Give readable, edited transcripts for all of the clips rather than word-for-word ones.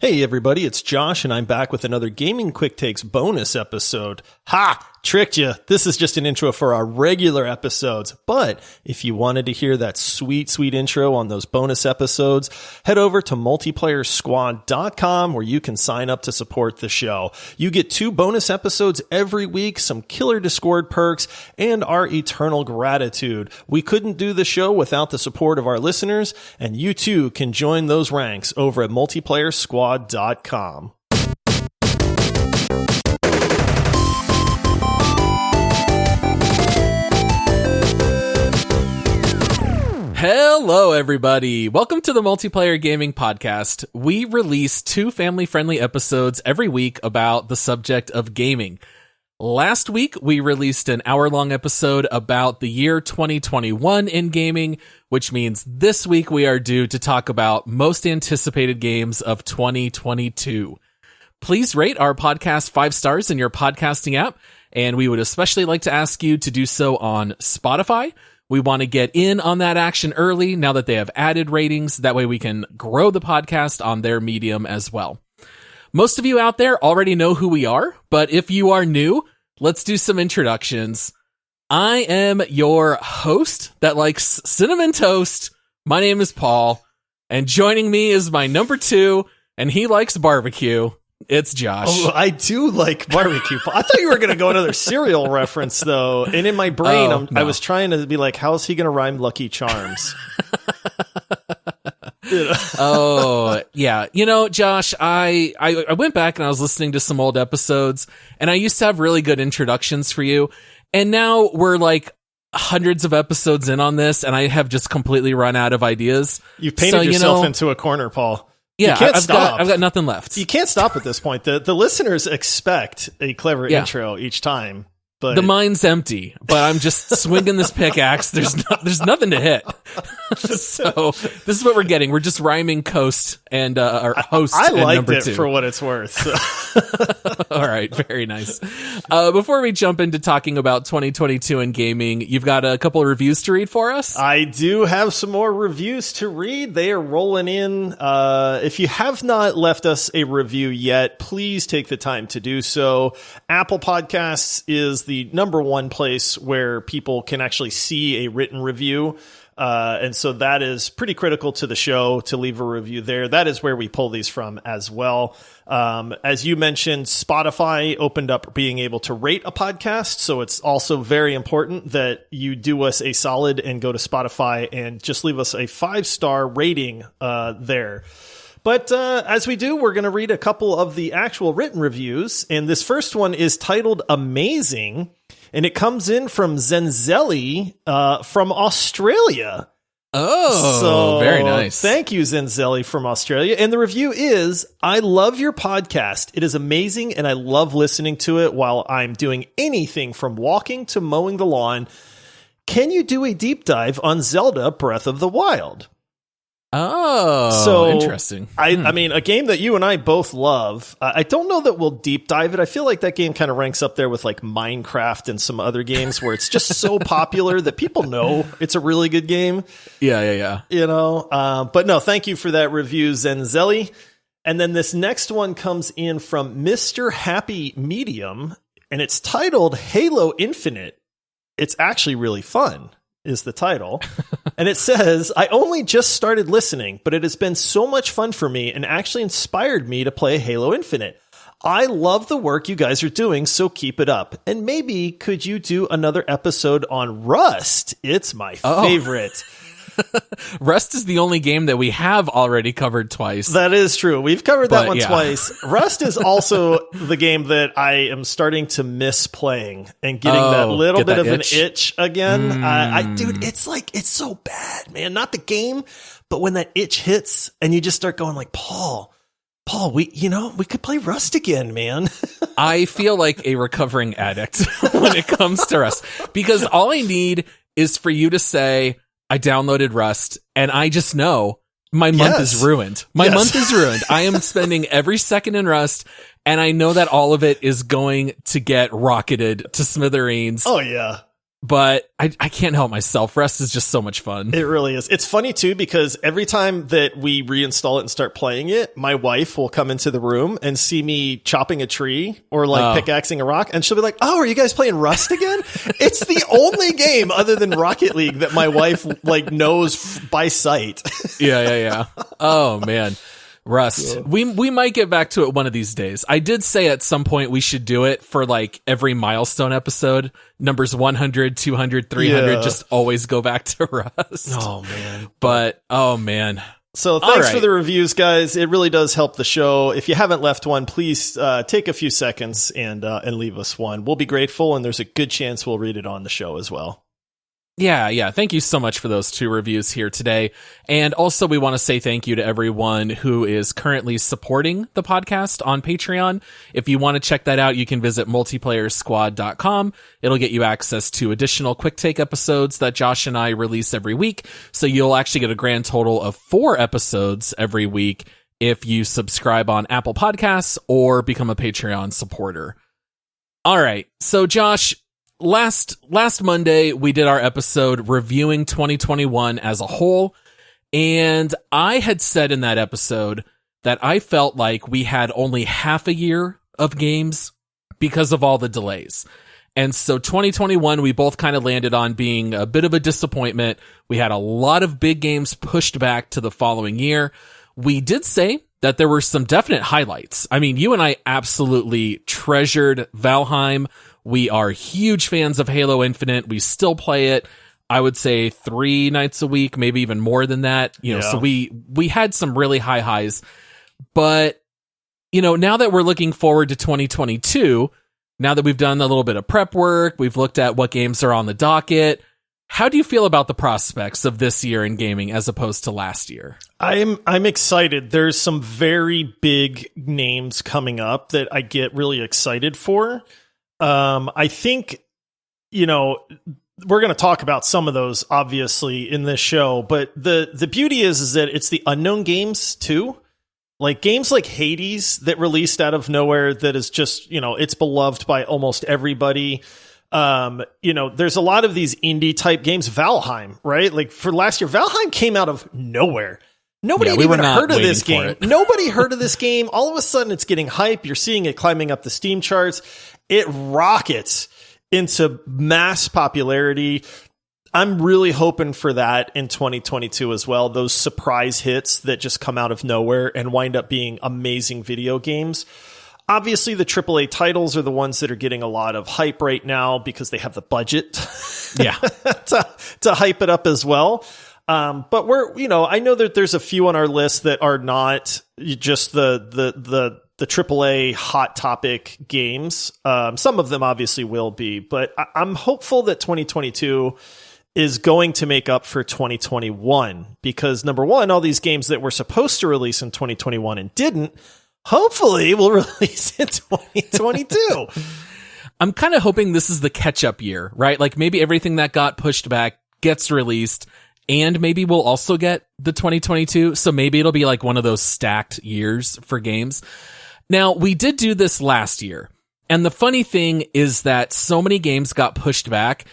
Hey everybody, it's Josh and I'm back with another Gaming Quick Takes bonus episode. Ha! Tricked you. This is just an intro for our regular episodes, but if you wanted to hear that sweet, sweet intro on those bonus episodes, head over to multiplayersquad.com where you can sign up to support the show. You get 2 bonus episodes every week, some killer Discord perks, and our eternal gratitude. We couldn't do the show without the support of our listeners, and you too can join those ranks over at multiplayersquad.com. Hello, everybody. Welcome to the Multiplayer Gaming Podcast. We release 2 family-friendly episodes every week about the subject of gaming. Last week, we released an hour-long episode about the year 2021 in gaming, which means this week we are due to talk about most anticipated games of 2022. Please rate our podcast 5 stars in your podcasting app, and we would especially like to ask you to do so on Spotify. We want to get in on that action early now that they have added ratings. That way we can grow the podcast on their medium as well. Most of you out there already know who we are, but if you are new, let's do some introductions. I am your host that likes cinnamon toast. My name is Paul, and joining me is my number 2, and he likes barbecue. It's Josh. Oh, I do like barbecue. I thought you were going to go another cereal reference, though. And in my brain, No. I was trying to be like, how's he going to rhyme Lucky Charms? Oh, yeah. You know, Josh, I went back and I was listening to some old episodes, and I used to have really good introductions for you. And now we're like hundreds of episodes in on this, and I have just completely run out of ideas. You've painted yourself into a corner, Paul. Yeah, you can't stop. I've got nothing left. You can't stop at this point. The listeners expect a clever intro each time. But the mind's empty, but I'm just swinging this pickaxe. There's nothing to hit. So this is what we're getting. We're just rhyming coast and our host. I liked number it 2. for what it's worth. So. All right, very nice. Before we jump into talking about 2022 in gaming, you've got a couple of reviews to read for us? I do have some more reviews to read. They are rolling in. If you have not left us a review yet, please take the time to do so. Apple Podcasts is the number 1 place where people can actually see a written review. And so that is pretty critical to the show to leave a review there. That is where we pull these from as well. As you mentioned, Spotify opened up being able to rate a podcast. So it's also very important that you do us a solid and go to Spotify and just leave us a 5-star rating there. But as we do, we're going to read a couple of the actual written reviews. And this first one is titled Amazing. And it comes in from Zenzelli from Australia. Oh, so very nice. Thank you, Zenzelli from Australia. And the review is, I love your podcast. It is amazing, and I love listening to it while I'm doing anything from walking to mowing the lawn. Can you do a deep dive on Zelda Breath of the Wild? Oh, so interesting. I mean, a game that you and I both love. I don't know that we'll deep dive it. I feel like that game kind of ranks up there with like Minecraft and some other games where it's just so popular that people know it's a really good game. Yeah. You know, but no, thank you for that review, Zenzelli. And then this next one comes in from Mr. Happy Medium, and it's titled Halo Infinite. It's actually really fun, is the title. And it says, I only just started listening, but it has been so much fun for me and actually inspired me to play Halo Infinite. I love the work you guys are doing, so keep it up. And maybe could you do another episode on Rust? It's my favorite. Rust is the only game that we have already covered twice. That is true. We've covered that one twice. Rust is also the game that I am starting to miss playing and getting that little bit of an itch again. Dude, it's so bad, man. Not the game, but when that itch hits and you just start going like, Paul, we could play Rust again, man. I feel like a recovering addict when it comes to Rust, because all I need is for you to say, I downloaded Rust, and I just know my month is ruined. My month is ruined. I am spending every second in Rust, and I know that all of it is going to get rocketed to smithereens. Oh, yeah. but I can't help myself. Rust is just so much fun. It really is. It's funny too, because every time that we reinstall it and start playing it, my wife will come into the room and see me chopping a tree or like pickaxing a rock. And she'll be like, "Oh, are you guys playing Rust again?" It's the only game other than Rocket League that my wife like knows by sight. Yeah. Oh man. Rust. We might get back to it one of these days. I did say at some point we should do it for like every milestone episode. Numbers 100, 200, 300, just always go back to Rust. Oh man. But, oh man. So thanks for the reviews, guys. It really does help the show. If you haven't left one, please take a few seconds and leave us one. We'll be grateful, and there's a good chance we'll read it on the show as well. Yeah. Thank you so much for those 2 reviews here today. And also, we want to say thank you to everyone who is currently supporting the podcast on Patreon. If you want to check that out, you can visit multiplayersquad.com. It'll get you access to additional quick take episodes that Josh and I release every week. So you'll actually get a grand total of 4 episodes every week if you subscribe on Apple Podcasts or become a Patreon supporter. All right. So Josh, Last Monday, we did our episode reviewing 2021 as a whole, and I had said in that episode that I felt like we had only half a year of games because of all the delays. And so 2021, we both kind of landed on being a bit of a disappointment. We had a lot of big games pushed back to the following year. We did say that there were some definite highlights. I mean, you and I absolutely treasured Valheim. We are huge fans of Halo Infinite. We still play it, I would say 3 nights a week, maybe even more than that. So we had some really high highs. But, now that we're looking forward to 2022, now that we've done a little bit of prep work, we've looked at what games are on the docket. How do you feel about the prospects of this year in gaming as opposed to last year? I'm excited. There's some very big names coming up that I get really excited for. I think, we're going to talk about some of those obviously in this show, but the beauty is that it's the unknown games too. Like games like Hades that released out of nowhere that is just, it's beloved by almost everybody. There's a lot of these indie type games. Valheim, right? Like for last year, Valheim came out of nowhere. Nobody had even heard of this game. Nobody heard of this game. All of a sudden it's getting hype. You're seeing it climbing up the Steam charts. It rockets into mass popularity. I'm really hoping for that in 2022 as well. Those surprise hits that just come out of nowhere and wind up being amazing video games. Obviously, the AAA titles are the ones that are getting a lot of hype right now because they have the budget to hype it up as well. But I know that there's a few on our list that are not just the AAA hot topic games. Some of them obviously will be, but I'm hopeful that 2022 is going to make up for 2021 because number one, all these games that were supposed to release in 2021 and didn't, hopefully will release in 2022. I'm kind of hoping this is the catch-up year, right? Like maybe everything that got pushed back gets released, and maybe we'll also get the 2022. So maybe it'll be like one of those stacked years for games. Now, we did do this last year, and the funny thing is that so many games got pushed back.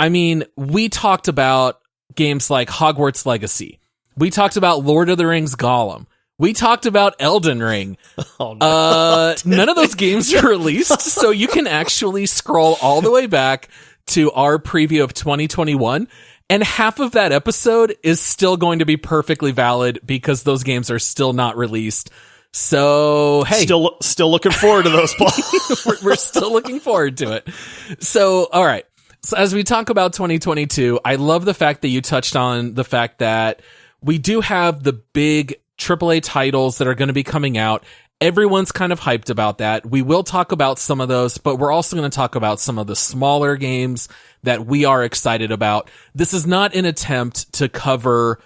I mean, we talked about games like Hogwarts Legacy. We talked about Lord of the Rings Gollum. We talked about Elden Ring. Oh, no. None of those games are released, so you can actually scroll all the way back to our preview of 2021, and half of that episode is still going to be perfectly valid because those games are still not released. So, hey. Still looking forward to those, Paul. We're still looking forward to it. So, all right. So as we talk about 2022, I love the fact that you touched on the fact that we do have the big AAA titles that are going to be coming out. Everyone's kind of hyped about that. We will talk about some of those, but we're also going to talk about some of the smaller games that we are excited about. This is not an attempt to cover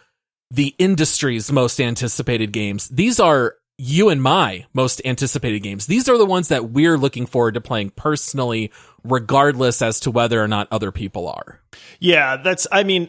the industry's most anticipated games. These are you and my most anticipated games. These are the ones that we're looking forward to playing personally, regardless as to whether or not other people are. Yeah,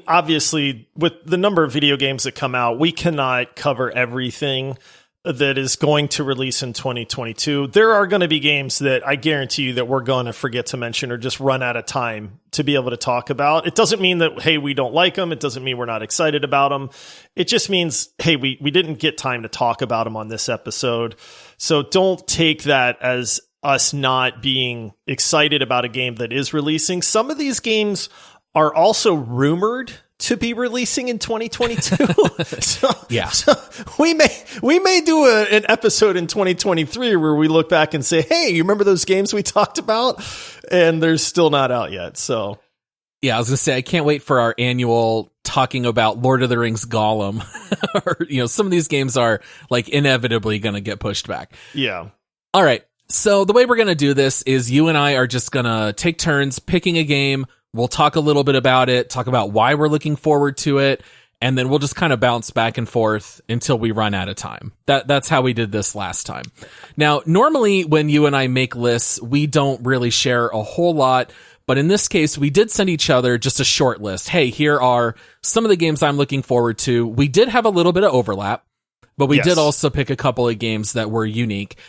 obviously with the number of video games that come out, we cannot cover everything. that is going to release in 2022. There are going to be games that I guarantee you that we're going to forget to mention or just run out of time to be able to talk about. It doesn't mean that, hey, we don't like them. It doesn't mean we're not excited about them. It just means, hey, we didn't get time to talk about them on this episode. So don't take that as us not being excited about a game that is releasing. Some of these games are also rumored to be releasing in 2022. So we may do an episode in 2023 where we look back and say, hey, you remember those games we talked about? And they're still not out yet. So yeah, I was gonna say, I can't wait for our annual talking about Lord of the Rings Gollum. Or, some of these games are like inevitably gonna get pushed back. Yeah. All right. So the way we're gonna do this is you and I are just gonna take turns picking a game. We'll talk a little bit about it, talk about why we're looking forward to it, and then we'll just kind of bounce back and forth until we run out of time. That's how we did this last time. Now, normally when you and I make lists, we don't really share a whole lot, but in this case, we did send each other just a short list. Hey, here are some of the games I'm looking forward to. We did have a little bit of overlap, but we did also pick a couple of games that were unique.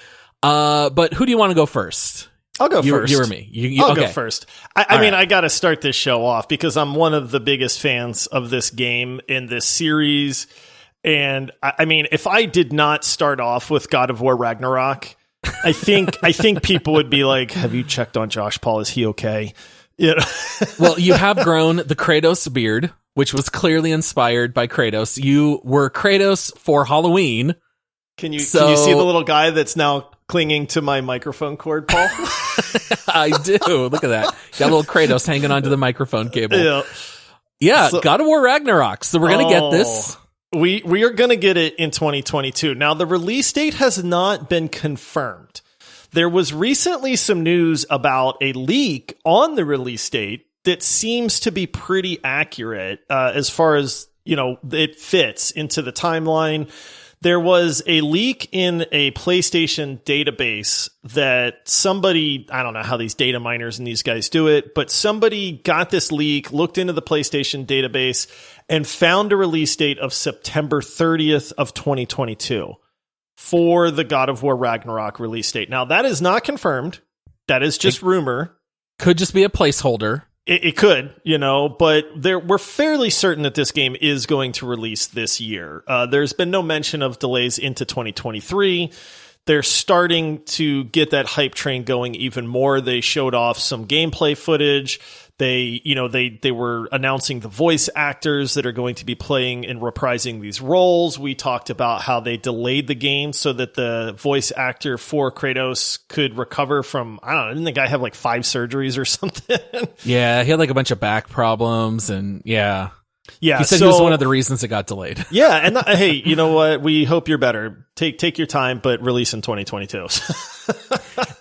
But who do you want to go first? I'll go first. You or me? I'll go first. I mean, I got to start this show off because I'm one of the biggest fans of this game in this series. And I mean, if I did not start off with God of War Ragnarok, I think people would be like, have you checked on Josh Paul? Is he okay? Well, you have grown the Kratos beard, which was clearly inspired by Kratos. You were Kratos for Halloween. Can you see the little guy that's now clinging to my microphone cord, Paul? I do. Look at that. Got a little Kratos hanging onto the microphone cable. Yeah, so, God of War Ragnarok. So we're going to get this. We are going to get it in 2022. Now, the release date has not been confirmed. There was recently some news about a leak on the release date that seems to be pretty accurate as far as, it fits into the timeline. There was a leak in a PlayStation database that somebody, I don't know how these data miners and these guys do it, but somebody got this leak, looked into the PlayStation database, and found a release date of September 30th of 2022 for the God of War Ragnarok release date. Now, that is not confirmed. That is just rumor. Could just be a placeholder. It could, but we're fairly certain that this game is going to release this year. There's been no mention of delays into 2023. They're starting to get that hype train going even more. They showed off some gameplay footage. They were announcing the voice actors that are going to be playing and reprising these roles. We talked about how they delayed the game so that the voice actor for Kratos could recover from, I don't know, didn't the guy have like 5 surgeries or something? Yeah, he had like a bunch of back problems and yeah. Yeah, he said he was one of the reasons it got delayed. Yeah, and hey, you know what? We hope you're better. Take your time, but release in 2022.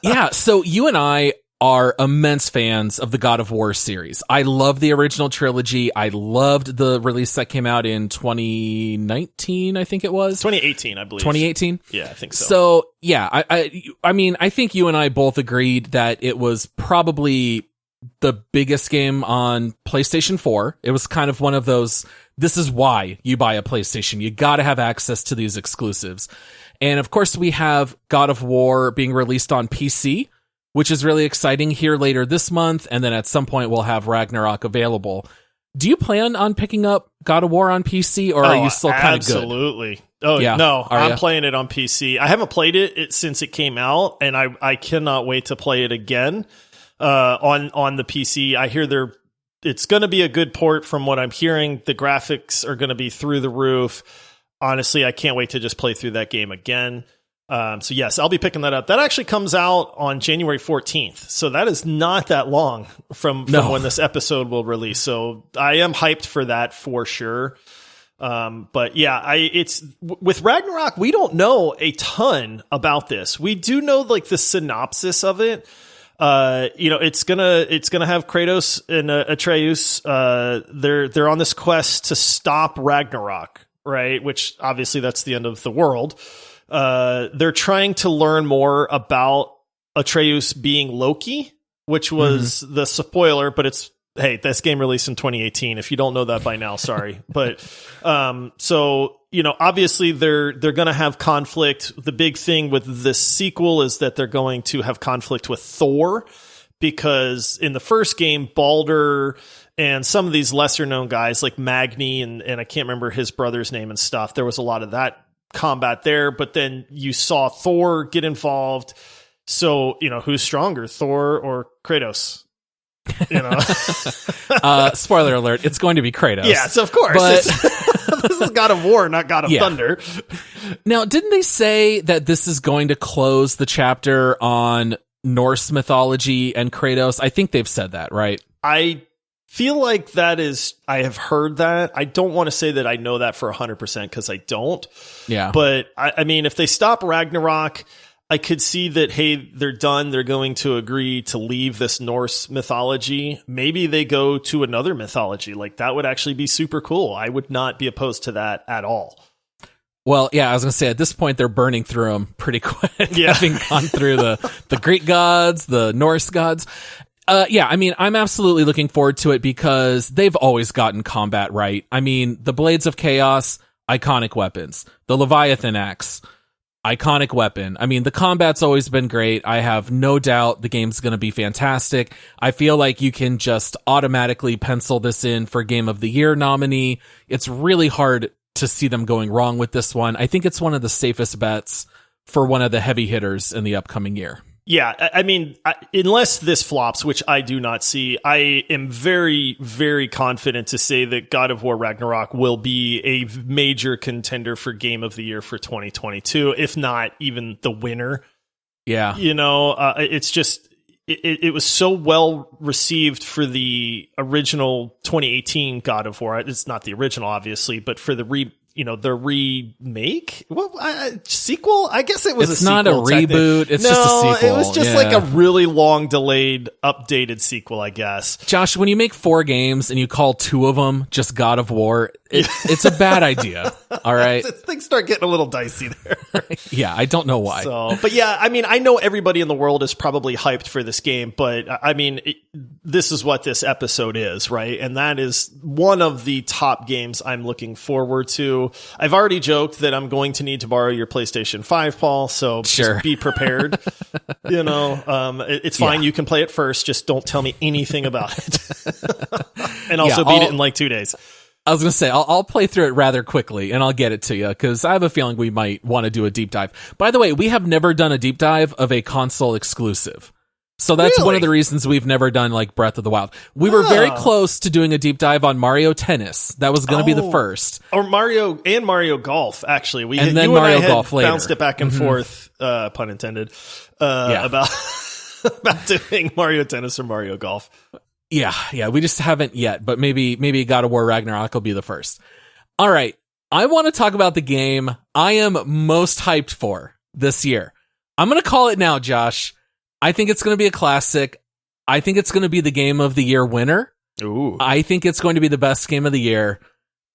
Yeah, so you and I are immense fans of the God of War series. I love the original trilogy. I loved the release that came out in 2019, I think it was. 2018, I believe. 2018? Yeah, I think so. So, yeah, I mean, I think you and I both agreed that it was probably the biggest game on PlayStation 4. It was kind of one of those, this is why you buy a PlayStation. You got to have access to these exclusives. And of course, we have God of War being released on PC, which is really exciting here later this month. And then at some point, we'll have Ragnarok available. Do you plan on picking up God of War on PC, or are you still kind of good? Absolutely. Oh, yeah. No, I'm playing it on PC. I haven't played it since it came out, and I cannot wait to play it again on the PC. I hear it's going to be a good port from what I'm hearing. The graphics are going to be through the roof. Honestly, I can't wait to just play through that game again. So yes, I'll be picking that up. That actually comes out on January 14th. So that is not that long from when this episode will release. So I am hyped for that for sure. But yeah, it's with Ragnarok, we don't know a ton about this. We do know like the synopsis of it. It's gonna have Kratos and Atreus. They're on this quest to stop Ragnarok, right? Which obviously that's the end of the world. They're trying to learn more about Atreus being Loki, which was the spoiler, but it's Hey, this game released in 2018. If you don't know that by now, sorry. But so, obviously they're going to have conflict. The big thing with this sequel is that they're going to have conflict with Thor, because in the first game, Baldur and some of these lesser known guys like Magni and I can't remember his brother's name and stuff, there was a lot of that combat there. But then you saw Thor get involved. So, who's stronger, Thor or Kratos? Spoiler alert, it's going to be Kratos. Yes, of course. But this is God of War, not God of Thunder. Now, didn't they say that this is going to close the chapter on Norse mythology and Kratos? I think they've said that, right? I feel like I have heard that. I don't want to say that I know that for 100% because I don't. Yeah. But I mean, if they stop Ragnarok, I could see that, hey, they're done. They're going to agree to leave this Norse mythology. Maybe they go to another mythology. Like, that would actually be super cool. I would not be opposed to that at all. Well, yeah, I was going to say, at this point, they're burning through them pretty quick, having gone through the Greek gods, the Norse gods. I mean, I'm absolutely looking forward to it because they've always gotten combat right. I mean, the Blades of Chaos, iconic weapons. The Leviathan Axe, iconic weapon. I mean, the combat's always been great. I have no doubt the game's going to be fantastic. I feel like you can just automatically pencil this in for Game of the Year nominee. It's really hard to see them going wrong with this one. I think it's one of the safest bets for one of the heavy hitters in the upcoming year. Yeah, I mean, unless this flops, which I do not see, I am very, very confident to say that God of War Ragnarok will be a major contender for Game of the Year for 2022, if not even the winner. Yeah. It's just, it was so well received for the original 2018 God of War. It's not the original, obviously, but for the the remake? Sequel? I guess it was a sequel. It's not a reboot. It's just a sequel. It was just like a really long delayed, updated sequel, I guess. Josh, when you make 4 games and you call 2 of them just God of War, it's a bad idea. All right? Things start getting a little dicey there. Yeah, I don't know why. But yeah, I mean, I know everybody in the world is probably hyped for this game, but I mean, this is what this episode is, right? And that is one of the top games I'm looking forward to. I've already joked that I'm going to need to borrow your PlayStation 5, Paul, so just be prepared. It's fine. You can play it first. Just don't tell me anything about it. And also beat it in like 2 days. I was going to say, I'll play through it rather quickly, and I'll get it to you, because I have a feeling we might want to do a deep dive. By the way, we have never done a deep dive of a console exclusive. So that's one of the reasons we've never done like Breath of the Wild. We were very close to doing a deep dive on Mario Tennis. That was going to be the first. Or Mario Golf, actually. And then Mario Golf later. Bounced it back and forth, pun intended, about doing Mario Tennis or Mario Golf. Yeah, we just haven't yet, but maybe God of War Ragnarok will be the first. All right, I want to talk about the game I am most hyped for this year. I'm going to call it now, Josh. I think it's going to be a classic. I think it's going to be the Game of the Year winner. Ooh. I think it's going to be the best game of the year.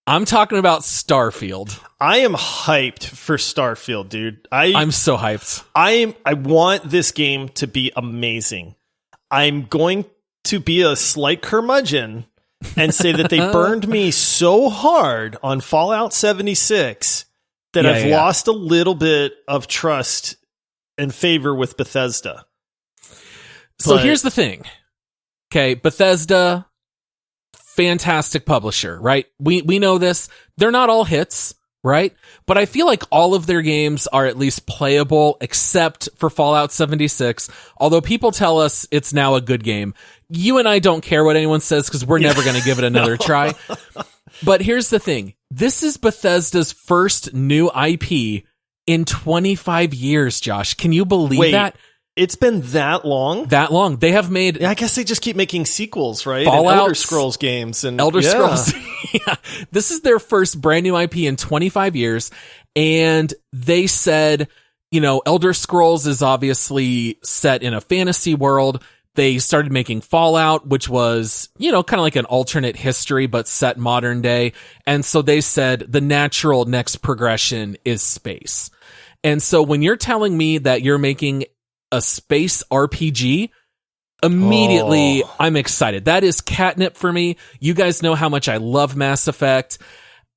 I'm talking about Starfield. I am hyped for Starfield, dude. I'm so hyped. I want this game to be amazing. I'm going to be a slight curmudgeon and say that they burned me so hard on Fallout 76 that I've lost a little bit of trust and favor with Bethesda. So here's the thing. Okay, Bethesda, fantastic publisher, right? We know this. They're not all hits, right? But I feel like all of their games are at least playable, except for Fallout 76. Although people tell us it's now a good game. You and I don't care what anyone says because we're never going to give it another try. But here's the thing. This is Bethesda's first new IP in 25 years, Josh. Can you believe that? It's been that long? That long. They have made... I guess they just keep making sequels, right? Fallout, and Elder Scrolls games. And Elder Scrolls. Yeah. This is their first brand new IP in 25 years. And they said, Elder Scrolls is obviously set in a fantasy world. They started making Fallout, which was, kind of like an alternate history, but set modern day. And so they said the natural next progression is space. And so when you're telling me that you're making a space RPG, Immediately, I'm excited. That is catnip for me. You guys know how much I love Mass Effect.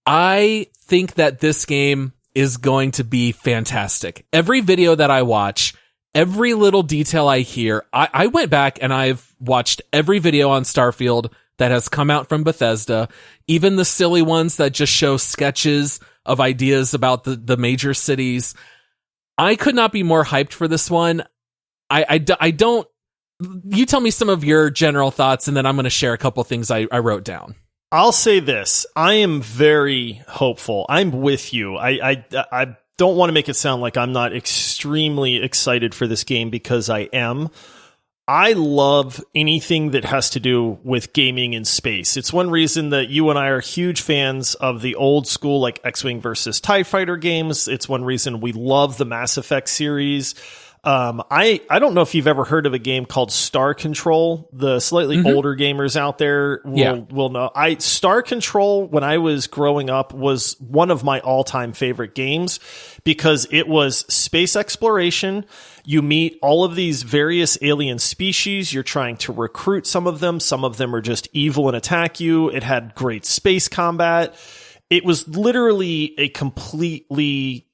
I think that this game is going to be fantastic. Every video that I watch, every little detail I hear, I went back and I've watched every video on Starfield that has come out from Bethesda, even the silly ones that just show sketches of ideas about the major cities. I could not be more hyped for this one. I don't... You tell me some of your general thoughts, and then I'm going to share a couple things I wrote down. I'll say this. I am very hopeful. I'm with you. I don't want to make it sound like I'm not extremely excited for this game, because I am. I love anything that has to do with gaming in space. It's one reason that you and I are huge fans of the old school, like X-Wing versus TIE Fighter games. It's one reason we love the Mass Effect series. I don't know if you've ever heard of a game called Star Control. The slightly older gamers out there will know. Star Control, when I was growing up, was one of my all-time favorite games, because it was space exploration. You meet all of these various alien species. You're trying to recruit some of them. Some of them are just evil and attack you. It had great space combat. It was literally a completely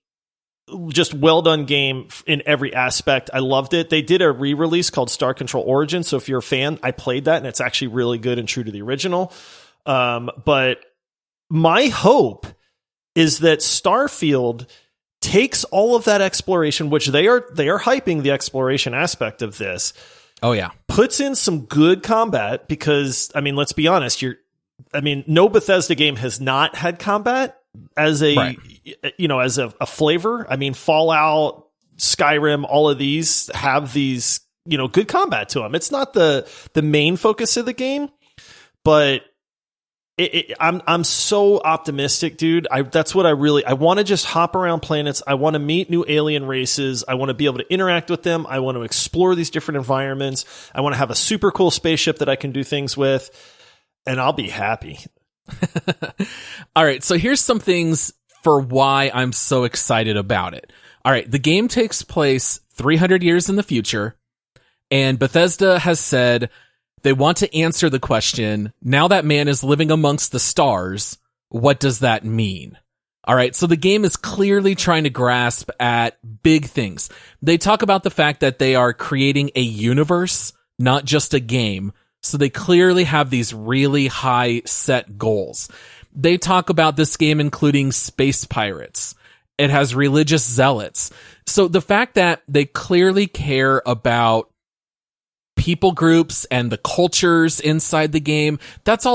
just well done game in every aspect. I loved it. They did a re-release called Star Control Origins, so if you're a fan, I played that, and it's actually really good and true to the original. But my hope is that Starfield takes all of that exploration, which they are hyping the exploration aspect of this. Oh yeah, puts in some good combat, because I mean, let's be honest, no Bethesda game has not had combat as a right. As a flavor. I mean, Fallout, Skyrim, all of these have these, good combat to them. It's not the main focus of the game, but I'm so optimistic, dude. That's what I want to just hop around planets. I want to meet new alien races. I want to be able to interact with them. I want to explore these different environments. I want to have a super cool spaceship that I can do things with, and I'll be happy. All right, so here's some things for why I'm so excited about it. All right, the game takes place 300 years in the future, and Bethesda has said they want to answer the question, now that man is living amongst the stars, what does that mean? All right, so the game is clearly trying to grasp at big things. They talk about the fact that they are creating a universe, not just a game. So they clearly have these really high set goals. They talk about this game including space pirates. It has religious zealots. So the fact that they clearly care about people groups and the cultures inside the game, that's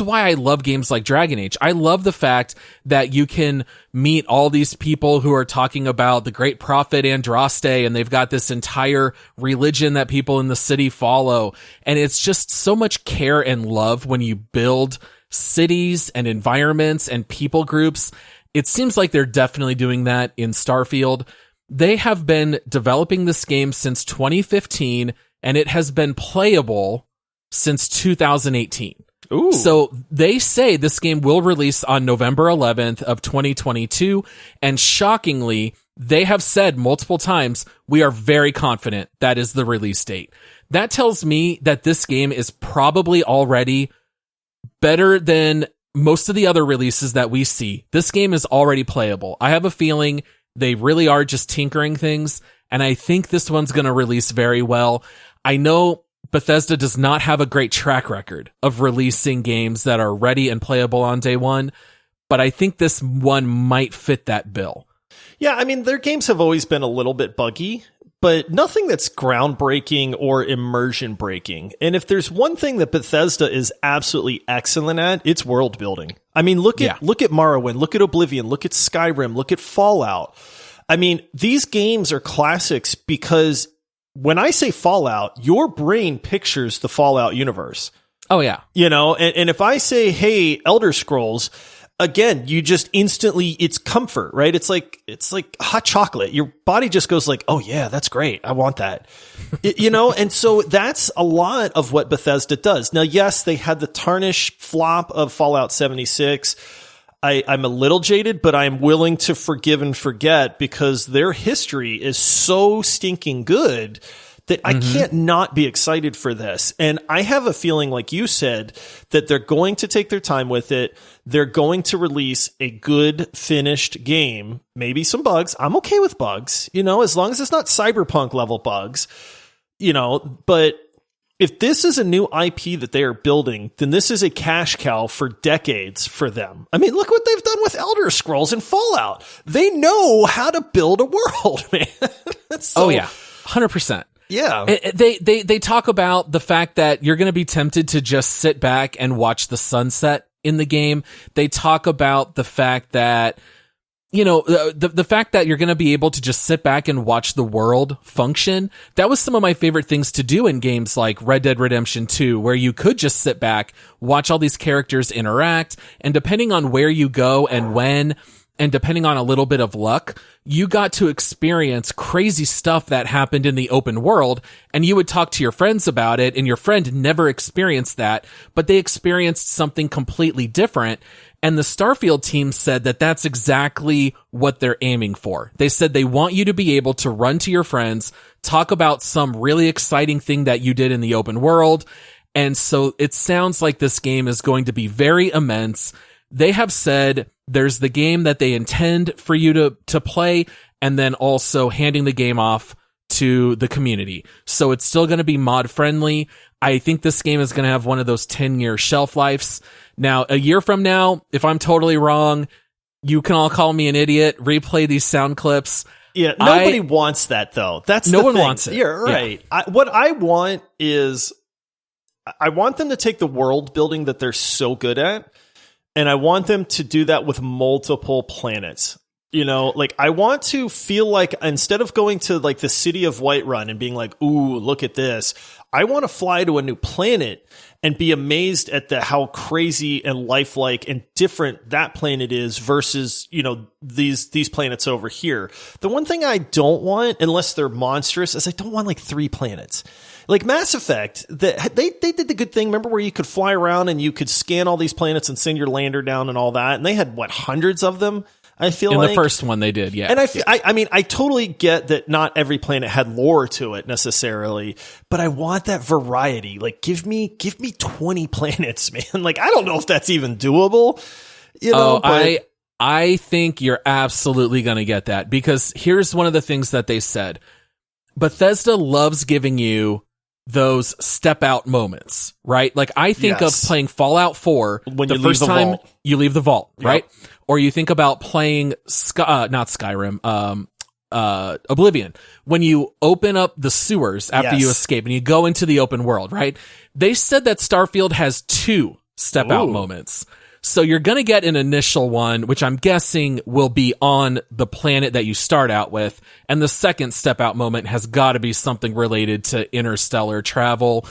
why I love games like Dragon Age. I love the fact that you can meet all these people who are talking about the great prophet Andraste, and they've got this entire religion that people in the city follow. And it's just so much care and love when you build cities and environments and people groups. It seems like they're definitely doing that in Starfield. They have been developing this game since 2015, and it has been playable since 2018. Ooh. So they say this game will release on November 11th of 2022. And shockingly, they have said multiple times, we are very confident that is the release date. That tells me that this game is probably already better than most of the other releases that we see. This game is already playable. I have a feeling they really are just tinkering things, and I think this one's going to release very well. I know Bethesda does not have a great track record of releasing games that are ready and playable on day one, but I think this one might fit that bill. Yeah, I mean, their games have always been a little bit buggy, but nothing that's groundbreaking or immersion breaking. And if there's one thing that Bethesda is absolutely excellent at, it's world building. I mean, look at Morrowind, look at Oblivion, look at Skyrim, look at Fallout. I mean, these games are classics because when I say Fallout, your brain pictures the Fallout universe. Oh, yeah. And if I say, hey, Elder Scrolls, again, you just instantly, it's comfort, right? It's like hot chocolate. Your body just goes like, oh yeah, that's great. I want that. And so that's a lot of what Bethesda does. Now, yes, they had the tarnish flop of Fallout 76. I'm a little jaded, but I'm willing to forgive and forget because their history is so stinking good that I can't not be excited for this. And I have a feeling, like you said, that they're going to take their time with it. They're going to release a good finished game, maybe some bugs. I'm okay with bugs, as long as it's not Cyberpunk level bugs, but if this is a new IP that they are building, then this is a cash cow for decades for them. I mean, look what they've done with Elder Scrolls and Fallout. They know how to build a world, man. Oh yeah, 100%. Yeah. They talk about the fact that you're going to be tempted to just sit back and watch the sunset in the game. They talk about the fact that the fact that you're going to be able to just sit back and watch the world function. That was some of my favorite things to do in games like Red Dead Redemption 2, where you could just sit back, watch all these characters interact, and depending on where you go and when, and depending on a little bit of luck, you got to experience crazy stuff that happened in the open world, and you would talk to your friends about it, and your friend never experienced that, but they experienced something completely different. And the Starfield team said that that's exactly what they're aiming for. They said they want you to be able to run to your friends, talk about some really exciting thing that you did in the open world. And so it sounds like this game is going to be very immense. They have said there's the game that they intend for you to play, and then also handing the game off to the community. So it's still going to be mod friendly. I think this game is going to have one of those 10-year shelf lives. Now, a year from now, if I'm totally wrong, you can all call me an idiot, replay these sound clips. Yeah, nobody wants that, though. That's no one wants it. You're right. Yeah. What I want is, I want them to take the world building that they're so good at, and I want them to do that with multiple planets. I want to feel like, instead of going to like the city of Whiterun and being like, ooh, look at this, I want to fly to a new planet and be amazed at how crazy and lifelike and different that planet is versus, these planets over here. The one thing I don't want, unless they're monstrous, is I don't want like 3 planets. Like Mass Effect, they did the good thing. Remember where you could fly around and you could scan all these planets and send your lander down and all that? And they had, hundreds of them? I feel in like the first one they did, yeah. And I mean, I totally get that not every planet had lore to it necessarily, but I want that variety. Like, give me 20 planets, man. Like, I don't know if that's even doable. I think you're absolutely going to get that, because here's one of the things that they said. Bethesda loves giving you those step out moments, right? Like, I think of playing Fallout 4 when the first time you leave the vault, right? Yep. Or you think about playing not Skyrim, Oblivion, when you open up the sewers after you escape and you go into the open world, right? They said that Starfield has 2 step out moments. So you're going to get an initial one, which I'm guessing will be on the planet that you start out with. And the second step out moment has got to be something related to interstellar travel.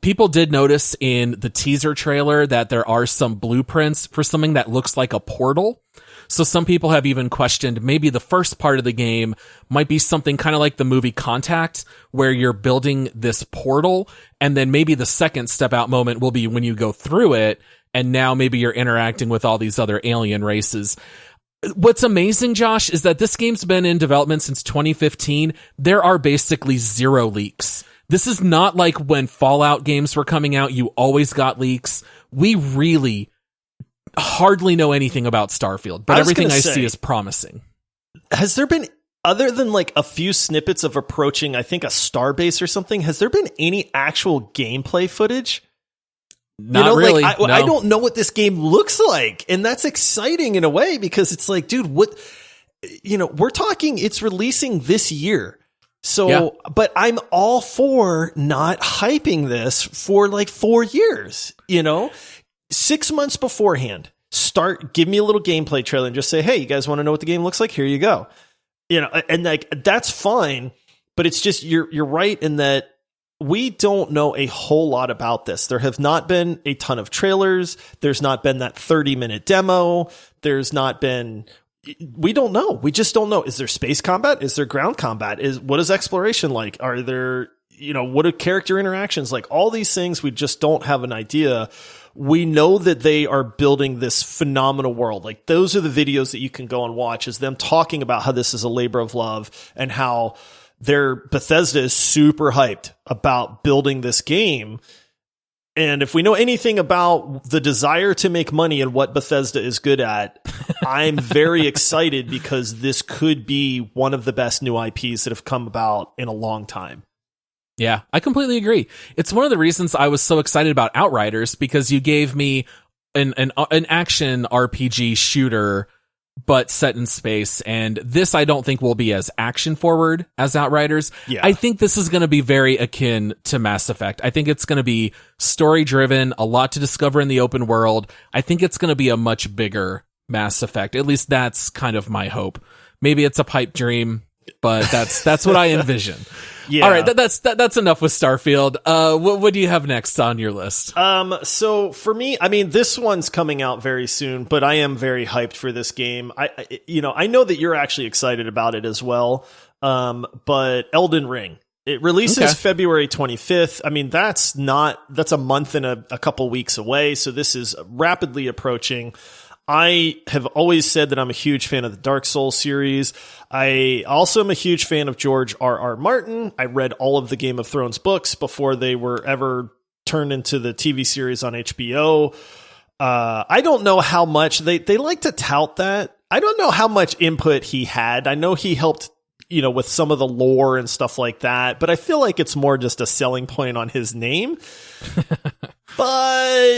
People did notice in the teaser trailer that there are some blueprints for something that looks like a portal. So some people have even questioned maybe the first part of the game might be something kind of like the movie Contact, where you're building this portal, and then maybe the second step out moment will be when you go through it, and now maybe you're interacting with all these other alien races. What's amazing, Josh, is that this game's been in development since 2015. There are basically 0 leaks. This is not like when Fallout games were coming out, you always got leaks. We really hardly know anything about Starfield, but everything I see is promising. Has there been, other than like a few snippets of approaching, I think, a starbase or something, has there been any actual gameplay footage? Not really. Like, I don't know what this game looks like. And that's exciting in a way, because it's like, dude, we're talking, it's releasing this year. So, but I'm all for not hyping this for like 4 years, 6 months beforehand, give me a little gameplay trailer and just say, hey, you guys want to know what the game looks like? Here you go. And like, that's fine. But it's just, you're right in that we don't know a whole lot about this. There have not been a ton of trailers. There's not been that 30-minute demo. There's not been, we don't know. We just don't know. Is there space combat? Is there ground combat? What is exploration like? Are there, what are character interactions like? All these things, we just don't have an idea. We know that they are building this phenomenal world. Like, those are the videos that you can go and watch, is them talking about how this is a labor of love and how Bethesda is super hyped about building this game. And if we know anything about the desire to make money and what Bethesda is good at, I'm very excited because this could be one of the best new IPs that have come about in a long time. Yeah, I completely agree. It's one of the reasons I was so excited about Outriders, because you gave me an action RPG shooter, but set in space. And this I don't think will be as action forward as Outriders. Yeah. I think this is going to be very akin to Mass Effect. I think it's going to be story driven, a lot to discover in the open world. I think it's going to be a much bigger Mass Effect. At least that's kind of my hope. Maybe it's a pipe dream, but that's what I envision. Yeah. All right, that's enough with Starfield. What do you have next on your list? So for me, I mean, this one's coming out very soon, but I am very hyped for this game. I know that you're actually excited about it as well. But Elden Ring, it releases February 25th. I mean, that's a month and a couple weeks away. So this is rapidly approaching. I have always said that I'm a huge fan of the Dark Souls series. I also am a huge fan of George R.R. Martin. I read all of the Game of Thrones books before they were ever turned into the TV series on HBO. I don't know how much they like to tout that. I don't know how much input he had. I know he helped, with some of the lore and stuff like that, but I feel like it's more just a selling point on his name. But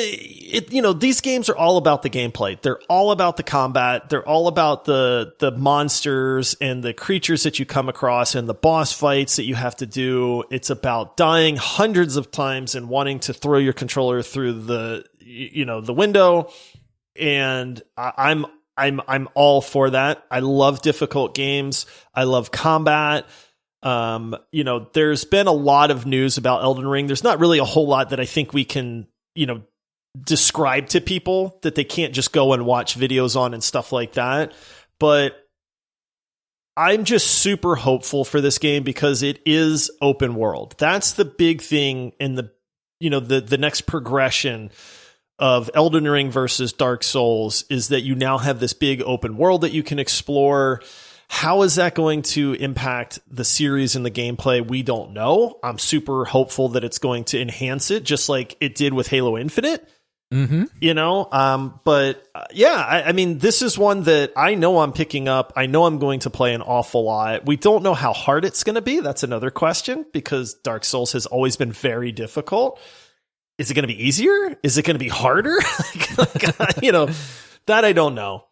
these games are all about the gameplay. They're all about the combat. They're all about the monsters and the creatures that you come across and the boss fights that you have to do. It's about dying hundreds of times and wanting to throw your controller through the window. And I'm all for that. I love difficult games. I love combat. There's been a lot of news about Elden Ring. There's not really a whole lot that I think we can, describe to people that they can't just go and watch videos on and stuff like that. But I'm just super hopeful for this game because it is open world. That's the big thing in the next progression of Elden Ring versus Dark Souls is that you now have this big open world that you can explore. How is that going to impact the series and the gameplay? We don't know. I'm super hopeful that it's going to enhance it, just like it did with Halo Infinite. Mm-hmm. I mean, this is one that I know I'm picking up. I know I'm going to play an awful lot. We don't know how hard it's going to be. That's another question because Dark Souls has always been very difficult. Is it going to be easier? Is it going to be harder? That I don't know.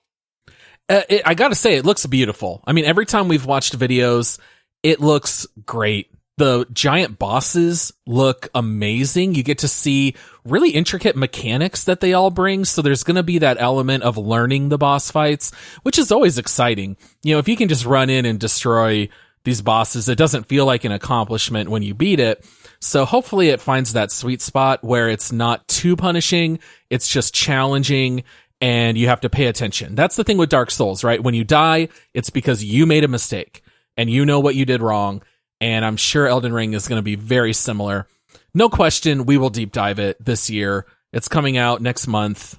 I gotta say, it looks beautiful. I mean, every time we've watched videos, it looks great. The giant bosses look amazing. You get to see really intricate mechanics that they all bring. So there's going to be that element of learning the boss fights, which is always exciting. If you can just run in and destroy these bosses, it doesn't feel like an accomplishment when you beat it. So hopefully it finds that sweet spot where it's not too punishing. It's just challenging. And you have to pay attention. That's the thing with Dark Souls, right? When you die, it's because you made a mistake and you know what you did wrong. And I'm sure Elden Ring is going to be very similar. No question, we will deep dive it this year. It's coming out next month.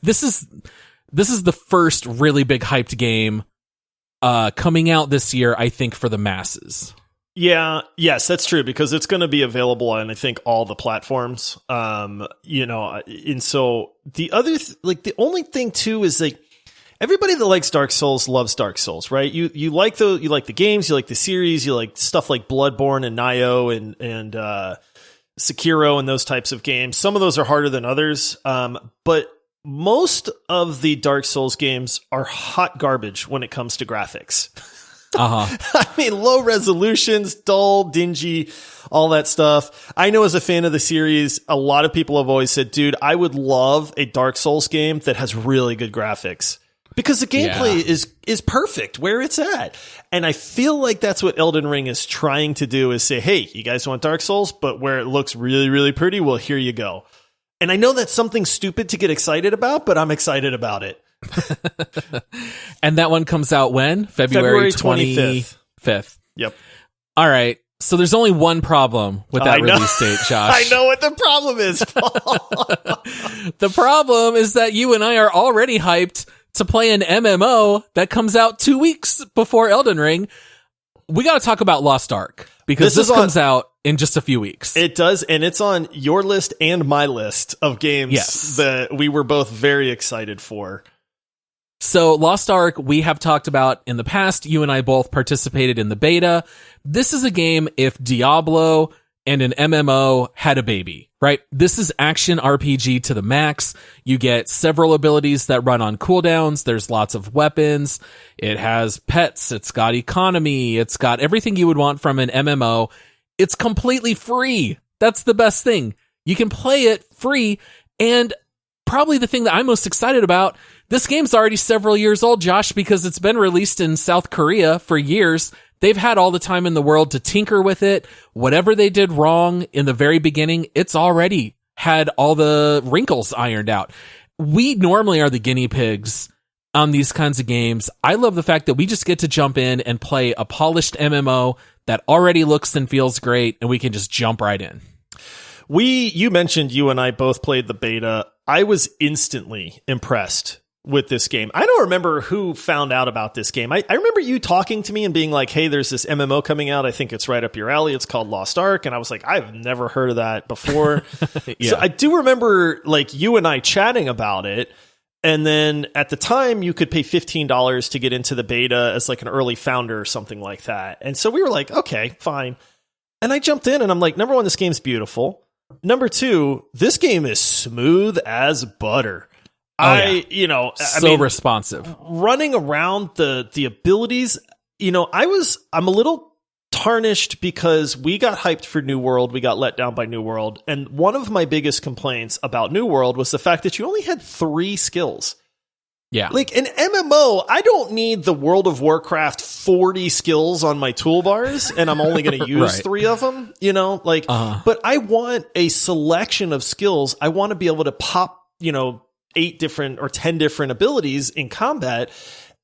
This is the first really big hyped game coming out this year, I think, for the masses. Yeah, yes, that's true because it's going to be available on I think all the platforms. And so the other the only thing too is like everybody that likes Dark Souls loves Dark Souls, right? You like the games, you like the series, you like stuff like Bloodborne and Nioh and Sekiro and those types of games. Some of those are harder than others, but most of the Dark Souls games are hot garbage when it comes to graphics. I mean, low resolutions, dull, dingy, all that stuff. I know as a fan of the series, a lot of people have always said, dude, I would love a Dark Souls game that has really good graphics because the gameplay is perfect where it's at. And I feel like that's what Elden Ring is trying to do is say, hey, you guys want Dark Souls, but where it looks really, really pretty, well, here you go. And I know that's something stupid to get excited about, but I'm excited about it. And that one comes out when? February 25th. Yep. All right. So there's only one problem with that release date, Josh. I know what the problem is, Paul. The problem is that you and I are already hyped to play an MMO that comes out 2 weeks before Elden Ring. we got to talk about Lost Ark, because this comes out in just a few weeks. It does, and it's on your list and my list of games that we were both very excited for. So Lost Ark, we have talked about in the past. You and I both participated in the beta. This is a game if Diablo and an MMO had a baby, right? This is action RPG to the max. You get several abilities that run on cooldowns. There's lots of weapons. It has pets. It's got economy. It's got everything you would want from an MMO. It's completely free. That's the best thing. You can play it free. And probably the thing that I'm most excited about, this game's already several years old, Josh, because it's been released in South Korea for years. They've had all the time in the world to tinker with it. Whatever they did wrong in the very beginning, it's already had all the wrinkles ironed out. We normally are the guinea pigs on these kinds of games. I love the fact that we just get to jump in and play a polished MMO that already looks and feels great, and we can just jump right in. You mentioned you and I both played the beta. I was instantly impressed with this game. I don't remember who found out about this game. I remember you talking to me and being like, hey, there's this MMO coming out. I think it's right up your alley. It's called Lost Ark. And I was like, I've never heard of that before. Yeah. So I do remember like you and I chatting about it. And then at the time you could pay $15 to get into the beta as like an early founder or something like that. And so we were like, okay, fine. And I jumped in and I'm like, number one, this game's beautiful. Number two, this game is smooth as butter. I mean, responsive. Running around the abilities, I'm a little tarnished because we got hyped for New World. We got let down by New World. And one of my biggest complaints about New World was the fact that you only had 3 skills. Yeah. Like an MMO, I don't need the World of Warcraft 40 skills on my toolbars, and I'm only going to use right. 3 of them, but I want a selection of skills. I want to be able to pop, 8 different or 10 different abilities in combat.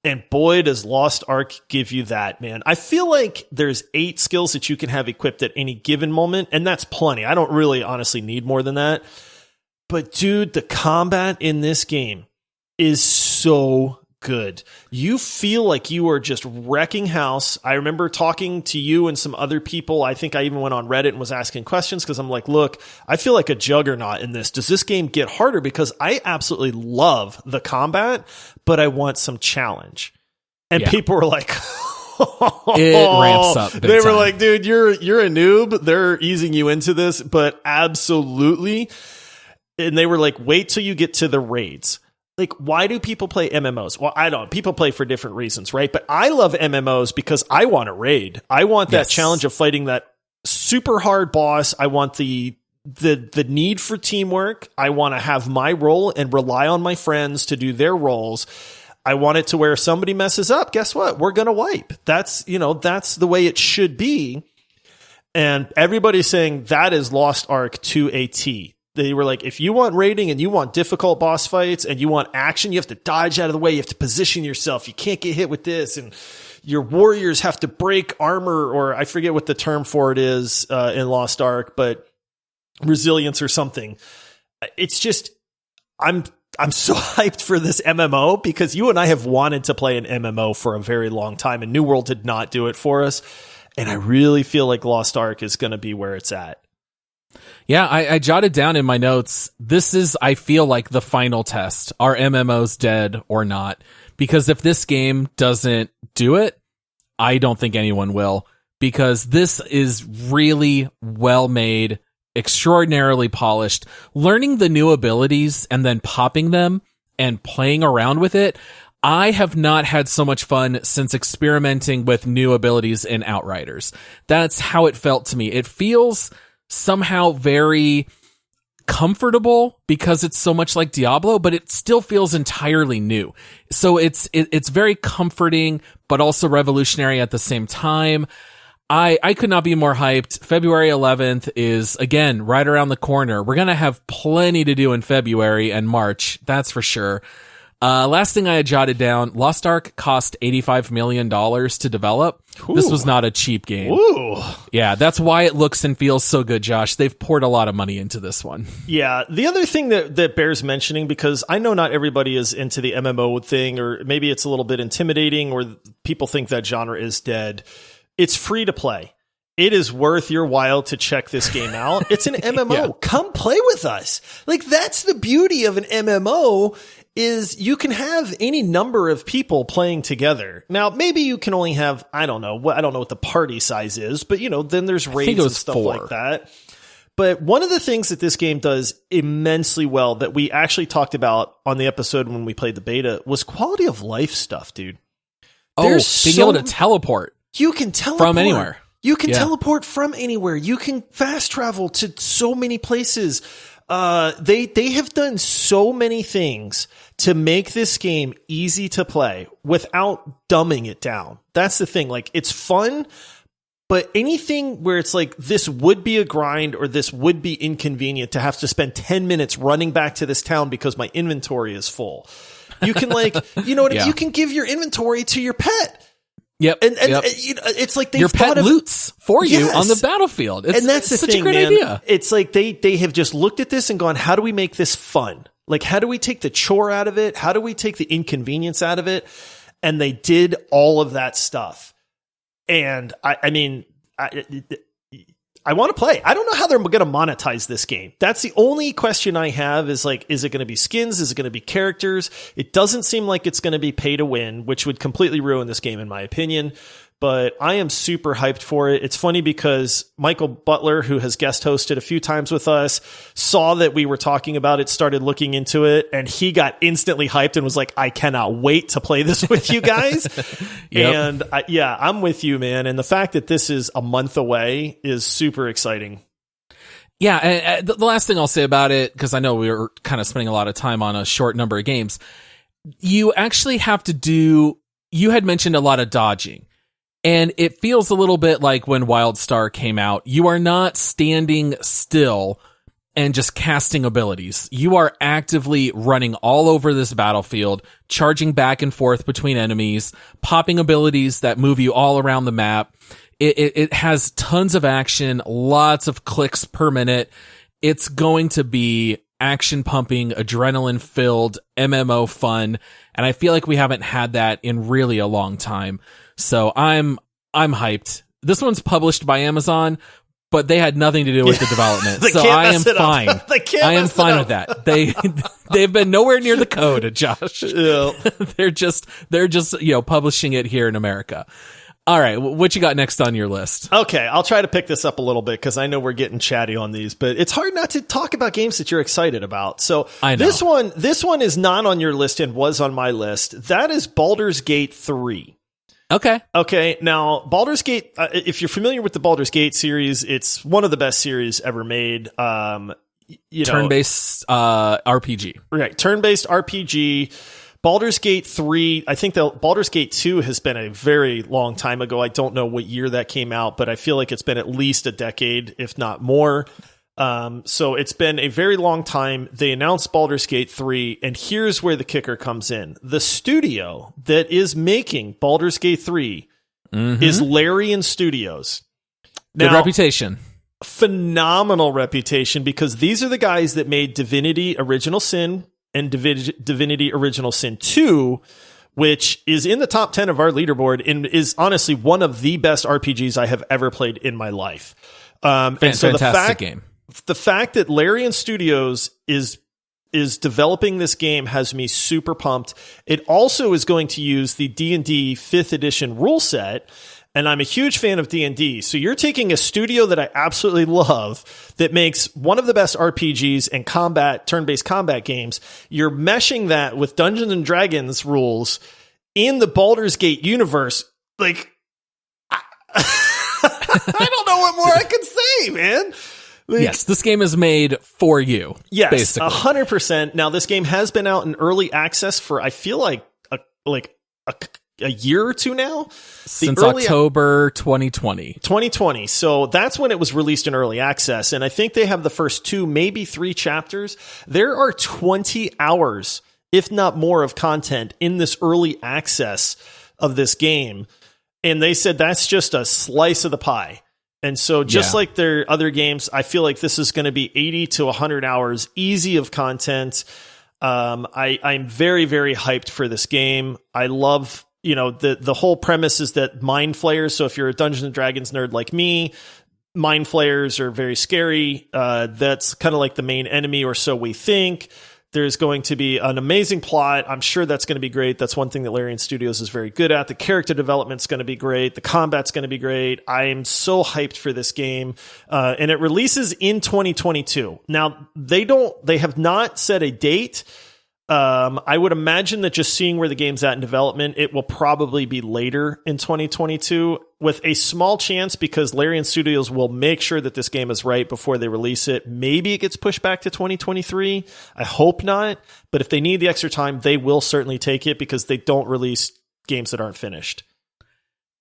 And boy, does Lost Ark give you that, man. I feel like there's 8 skills that you can have equipped at any given moment. And that's plenty. I don't really honestly need more than that. But dude, the combat in this game is so good. You feel like you are just wrecking house. I remember talking to you and some other people. I think I even went on Reddit and was asking questions because I'm like, look, I feel like a juggernaut in this. Does this game get harder? Because I absolutely love the combat, but I want some challenge. And people were like, it ramps up. They were like, dude, you're a noob. They're easing you into this, but absolutely. And they were like, wait till you get to the raids. Like, why do people play MMOs? Well, I don't. People play for different reasons, right? But I love MMOs because I want a raid. I want that challenge of fighting that super hard boss. I want the need for teamwork. I want to have my role and rely on my friends to do their roles. I want it to where if somebody messes up, guess what? We're going to wipe. That's the way it should be. And everybody's saying that is Lost Ark to a T. They were like, if you want raiding and you want difficult boss fights and you want action, you have to dodge out of the way. You have to position yourself. You can't get hit with this. And your warriors have to break armor, or I forget what the term for it is in Lost Ark, but resilience or something. It's just, I'm so hyped for this MMO because you and I have wanted to play an MMO for a very long time, and New World did not do it for us. And I really feel like Lost Ark is going to be where it's at. Yeah, I jotted down in my notes, this is, I feel like, the final test. Are MMOs dead or not? Because if this game doesn't do it, I don't think anyone will. Because this is really well made, extraordinarily polished. Learning the new abilities and then popping them and playing around with it, I have not had so much fun since experimenting with new abilities in Outriders. That's how it felt to me. It feels somehow very comfortable because it's so much like Diablo, but it still feels entirely new. So it's very comforting, but also revolutionary at the same time. I could not be more hyped. February 11th is, again, right around the corner. We're going to have plenty to do in February and March. That's for sure. Last thing I had jotted down, Lost Ark cost $85 million to develop. Ooh. This was not a cheap game. Ooh. Yeah, that's why it looks and feels so good, Josh. They've poured a lot of money into this one. Yeah, the other thing that bears mentioning, because I know not everybody is into the MMO thing, or maybe it's a little bit intimidating, or people think that genre is dead. It's free to play. It is worth your while to check this game out. It's an MMO. Yeah. Come play with us. Like, that's the beauty of an MMO, is you can have any number of people playing together. Now, maybe you can only have, I don't know what the party size is, but then there's raids and stuff 4. like that. But one of the things that this game does immensely well that we actually talked about on the episode when we played the beta was quality of life stuff, dude. Being able to teleport. You can teleport from anywhere. You can teleport from anywhere. You can fast travel to so many places. They have done so many things to make this game easy to play without dumbing it down. That's the thing. Like, it's fun, but anything where it's like, this would be a grind or this would be inconvenient to have to spend 10 minutes running back to this town because my inventory is full. You can you can give your inventory to your pet. Yep. And it's like your pet loots for you on the battlefield. And that's the such thing, a great man. idea. It's like they have just looked at this and gone, how do we make this fun? Like, how do we take the chore out of it? How do we take the inconvenience out of it? And they did all of that stuff. And I want to play. I don't know how they're going to monetize this game. That's the only question I have, is like, is it going to be skins? Is it going to be characters? It doesn't seem like it's going to be pay to win, which would completely ruin this game in my opinion. But I am super hyped for it. It's funny because Michael Butler, who has guest hosted a few times with us, saw that we were talking about it, started looking into it, and he got instantly hyped and was like, I cannot wait to play this with you guys. Yep. And I'm with you, man. And the fact that this is a month away is super exciting. Yeah. And the last thing I'll say about it, because I know we were kind of spending a lot of time on a short number of games, you actually have to you had mentioned a lot of dodging. And it feels a little bit like when WildStar came out. You are not standing still and just casting abilities. You are actively running all over this battlefield, charging back and forth between enemies, popping abilities that move you all around the map. It has tons of action, lots of clicks per minute. It's going to be action pumping, adrenaline filled MMO fun. And I feel like we haven't had that in really a long time. So I'm hyped. This one's published by Amazon, but they had nothing to do with the development. So I am fine. I am fine with that. They've been nowhere near the code, Josh. Yeah. They're just publishing it here in America. All right, what you got next on your list? Okay, I'll try to pick this up a little bit because I know we're getting chatty on these, but it's hard not to talk about games that you're excited about. So I know. This one is not on your list and was on my list. That is Baldur's Gate 3. Okay. Now, Baldur's Gate, if you're familiar with the Baldur's Gate series, it's one of the best series ever made. Turn-based RPG. Right, turn-based RPG. Baldur's Gate 3, I think Baldur's Gate 2 has been a very long time ago. I don't know what year that came out, but I feel like it's been at least a decade, if not more. So it's been a very long time. They announced Baldur's Gate 3, and here's where the kicker comes in. The studio that is making Baldur's Gate 3 is Larian Studios. Good Now, reputation. Phenomenal reputation, because these are the guys that made Divinity Original Sin and Divinity Original Sin 2, which is in the top 10 of our leaderboard and is honestly one of the best RPGs I have ever played in my life. And so the fact that Larian Studios is developing this game has me super pumped. It also is going to use the D&D 5th edition rule set, and I'm a huge fan of D&D. So you're taking a studio that I absolutely love that makes one of the best RPGs and turn-based combat games. You're meshing that with Dungeons and Dragons rules in the Baldur's Gate universe. Like, I don't know what more I can say, man. Like, yes, this game is made for you. Yes, basically. 100%. Now, this game has been out in early access for, I feel like a year or two now. Since October 2020. 2020. So that's when it was released in early access. And I think they have the first 2, maybe 3 chapters. There are 20 hours, if not more, of content in this early access of this game. And they said that's just a slice of the pie. And so just like their other games, I feel like this is going to be 80 to 100 hours easy of content. I'm very, very hyped for this game. I love the whole premise is that mind flayers. So if you're a Dungeons and Dragons nerd like me, mind flayers are very scary. That's kind of like the main enemy, or so we think. There's going to be an amazing plot. I'm sure that's going to be great. That's one thing that Larian Studios is very good at. The character development's going to be great. The combat's going to be great. I am so hyped for this game. And it releases in 2022. Now, they have not set a date. I would imagine that just seeing where the game's at in development, it will probably be later in 2022, with a small chance, because Larian Studios will make sure that this game is right before they release it. Maybe it gets pushed back to 2023. I hope not. But if they need the extra time, they will certainly take it, because they don't release games that aren't finished.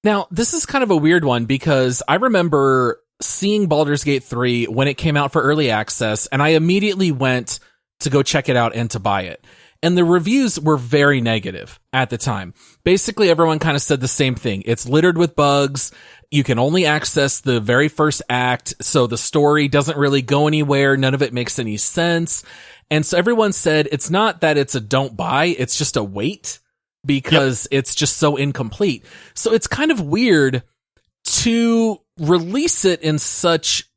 Now, this is kind of a weird one, because I remember seeing Baldur's Gate 3 when it came out for early access, and I immediately went to go check it out and to buy it. And the reviews were very negative at the time. Basically, everyone kind of said the same thing. It's littered with bugs. You can only access the very first act, so the story doesn't really go anywhere. None of it makes any sense. And so everyone said it's not that it's a don't buy, it's just a wait, because it's just so incomplete. So it's kind of weird to release it in such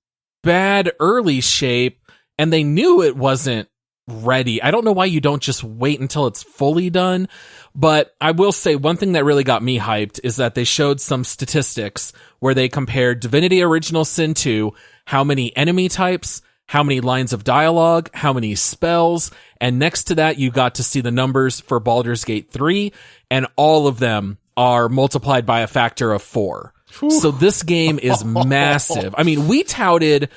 bad early shape, and they knew it wasn't ready. I don't know why you don't just wait until it's fully done, but I will say one thing that really got me hyped is that they showed some statistics where they compared Divinity Original Sin 2, how many enemy types, how many lines of dialogue, how many spells, and next to that you got to see the numbers for Baldur's Gate 3, and all of them are multiplied by a factor of 4. So this game is massive. I mean, we touted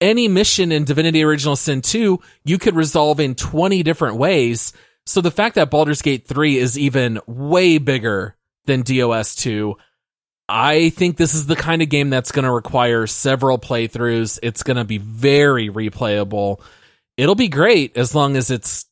any mission in Divinity Original Sin 2, you could resolve in 20 different ways. So the fact that Baldur's Gate 3 is even way bigger than DOS 2, I think this is the kind of game that's going to require several playthroughs. It's going to be very replayable. It'll be great as long as it's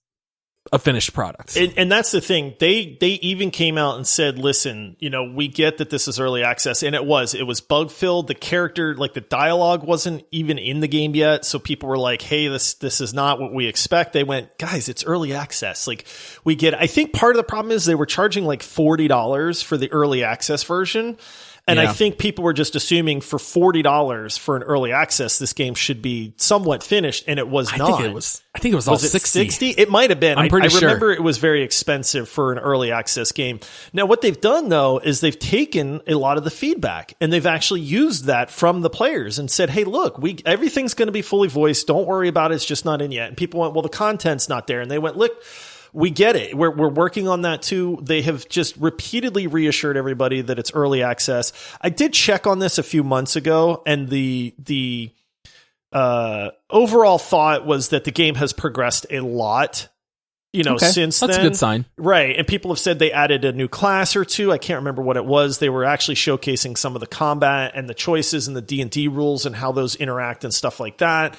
a finished product. And that's the thing. They even came out and said, listen, we get that this is early access, and it was bug filled. The character, like the dialogue wasn't even in the game yet. So people were like, hey, this is not what we expect. They went, guys, it's early access. Like, we get it. I think part of the problem is they were charging like $40 for the early access version. And I think people were just assuming for $40 for an early access, this game should be somewhat finished, and it was not. I think it was all 60. It might have been. I remember it was very expensive for an early access game. Now, what they've done, though, is they've taken a lot of the feedback, and they've actually used that from the players and said, hey, look, everything's going to be fully voiced. Don't worry about it. It's just not in yet. And people went, well, the content's not there. And they went, look, we get it. We're working on that too. They have just repeatedly reassured everybody that it's early access. I did check on this a few months ago, and the overall thought was that the game has progressed a lot, since then. That's a good sign. Right. And people have said they added a new class or two. I can't remember what it was. They were actually showcasing some of the combat and the choices and the D&D rules and how those interact and stuff like that.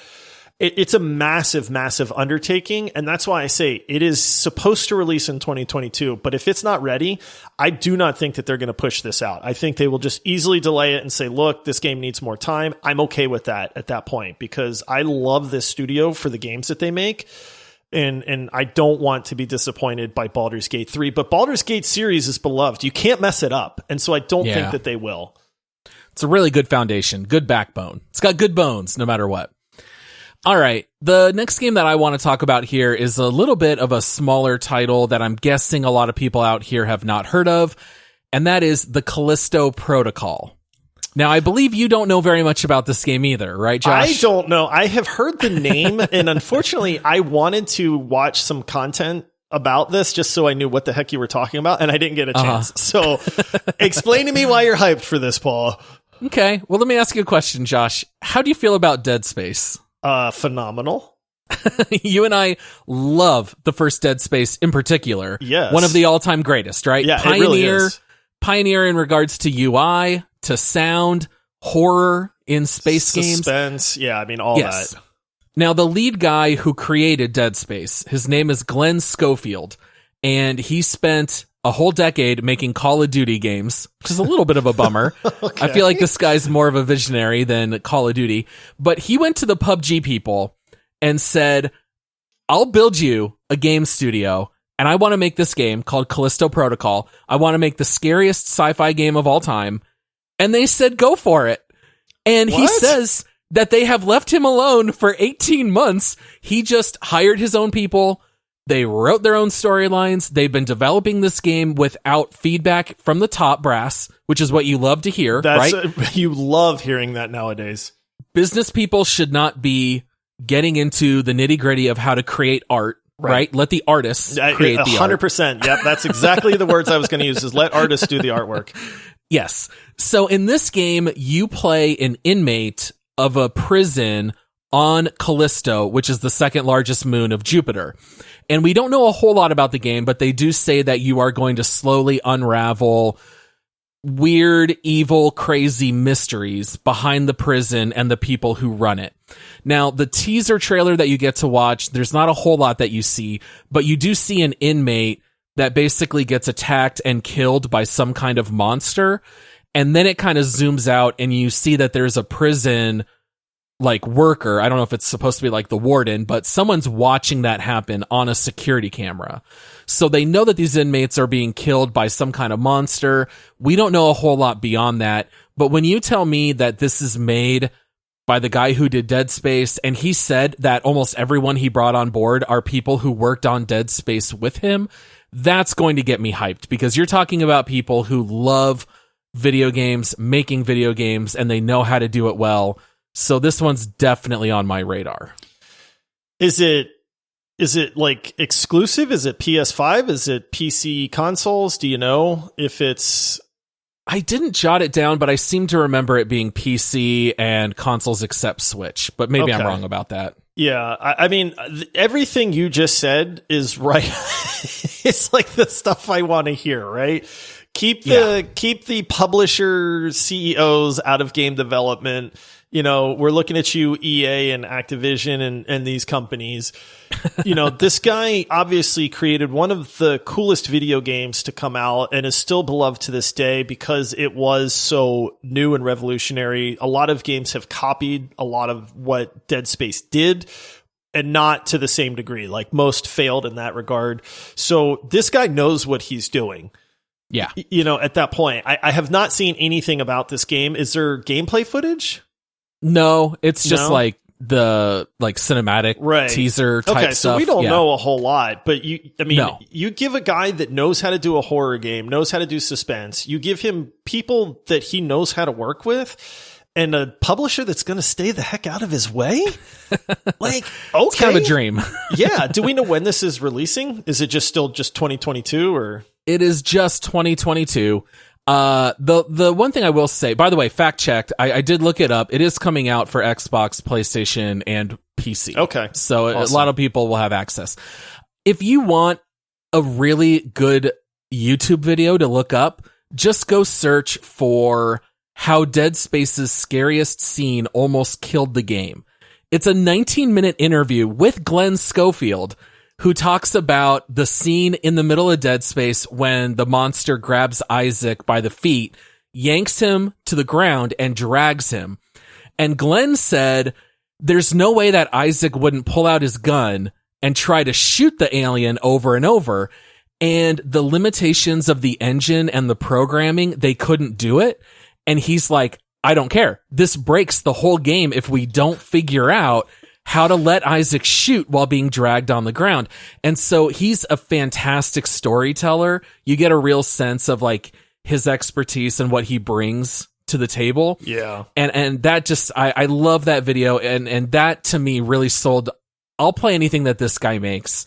It's a massive, massive undertaking, and that's why I say it is supposed to release in 2022, but if it's not ready, I do not think that they're going to push this out. I think they will just easily delay it and say, look, this game needs more time. I'm okay with that at that point, because I love this studio for the games that they make, and I don't want to be disappointed by Baldur's Gate 3, but Baldur's Gate series is beloved. You can't mess it up, and so I don't think that they will. It's a really good foundation, good backbone. It's got good bones, no matter what. All right, the next game that I want to talk about here is a little bit of a smaller title that I'm guessing a lot of people out here have not heard of, and that is the Callisto Protocol. Now, I believe you don't know very much about this game either, right, Josh? I don't know. I have heard the name, and unfortunately, I wanted to watch some content about this just so I knew what the heck you were talking about, and I didn't get a chance. So explain to me why you're hyped for this, Paul. Okay, well, let me ask you a question, Josh. How do you feel about Dead Space? Phenomenal. You and I love the first Dead Space in particular. Yes. One of the all-time greatest, right? Yeah, it really is. Pioneer in regards to UI, to sound, horror in space games. Suspense, yeah, I mean, all that. Now, the lead guy who created Dead Space, his name is Glenn Schofield, and he spent a whole decade making Call of Duty games, which is a little bit of a bummer. Okay. I feel like this guy's more of a visionary than Call of Duty. But he went to the PUBG people and said, I'll build you a game studio and I want to make this game called Callisto Protocol. I want to make the scariest sci-fi game of all time. And they said, go for it. And he says that they have left him alone for 18 months. He just hired his own people. They wrote their own storylines. They've been developing this game without feedback from the top brass, which is what you love to hear, right? You love hearing that nowadays. Business people should not be getting into the nitty-gritty of how to create art, right? Let the artists create the 100%. art. Yep, that's exactly the words I was going to use, is let artists do the artwork. Yes. So in this game, you play an inmate of a prison on Callisto, which is the second largest moon of Jupiter. And we don't know a whole lot about the game, but they do say that you are going to slowly unravel weird, evil, crazy mysteries behind the prison and the people who run it. Now, the teaser trailer that you get to watch, there's not a whole lot that you see, but you do see an inmate that basically gets attacked and killed by some kind of monster. And then it kind of zooms out and you see that there's a prison like worker. I don't know if it's supposed to be like the warden, but someone's watching that happen on a security camera. So they know that these inmates are being killed by some kind of monster. We don't know a whole lot beyond that. But when you tell me that this is made by the guy who did Dead Space, and he said that almost everyone he brought on board are people who worked on Dead Space with him, that's going to get me hyped, because you're talking about people who love video games, making video games, and they know how to do it well. So this one's definitely on my radar. Is it like exclusive? Is it PS5? Is it PC consoles? Do you know if it's... I didn't jot it down, but I seem to remember it being PC and consoles except Switch, but maybe I'm wrong about that. Yeah, I mean, everything you just said is right. It's like the stuff I want to hear, right? Keep the publisher CEOs out of game development. You know, we're looking at you, EA and Activision and these companies. You know, this guy obviously created one of the coolest video games to come out and is still beloved to this day because it was so new and revolutionary. A lot of games have copied a lot of what Dead Space did, and not to the same degree. Like, most failed in that regard. So this guy knows what he's doing. Yeah. You know, at that point, I have not seen anything about this game. Is there gameplay footage? No, it's just like the cinematic teaser type stuff. So we don't know a whole lot, but you give a guy that knows how to do a horror game, knows how to do suspense, you give him people that he knows how to work with, and a publisher that's going to stay the heck out of his way? Like, okay. It's kind of a dream. Yeah. Do we know when this is releasing? Is it still 2022 or? It is just 2022. The one thing I will say, by the way, fact checked, I did look it up. It is coming out for Xbox, PlayStation, and PC. Okay. So awesome. A lot of people will have access. If you want a really good YouTube video to look up, just go search for how Dead Space's scariest scene almost killed the game. It's a 19-minute interview with Glenn Schofield, who talks about the scene in the middle of Dead Space when the monster grabs Isaac by the feet, yanks him to the ground, and drags him. And Glenn said there's no way that Isaac wouldn't pull out his gun and try to shoot the alien over and over. And the limitations of the engine and the programming, they couldn't do it. And he's like, I don't care. This breaks the whole game if we don't figure out how to let Isaac shoot while being dragged on the ground. And so he's a fantastic storyteller. You get a real sense of like his expertise and what he brings to the table. Yeah. And that just, I love that video. And that to me really sold, I'll play anything that this guy makes.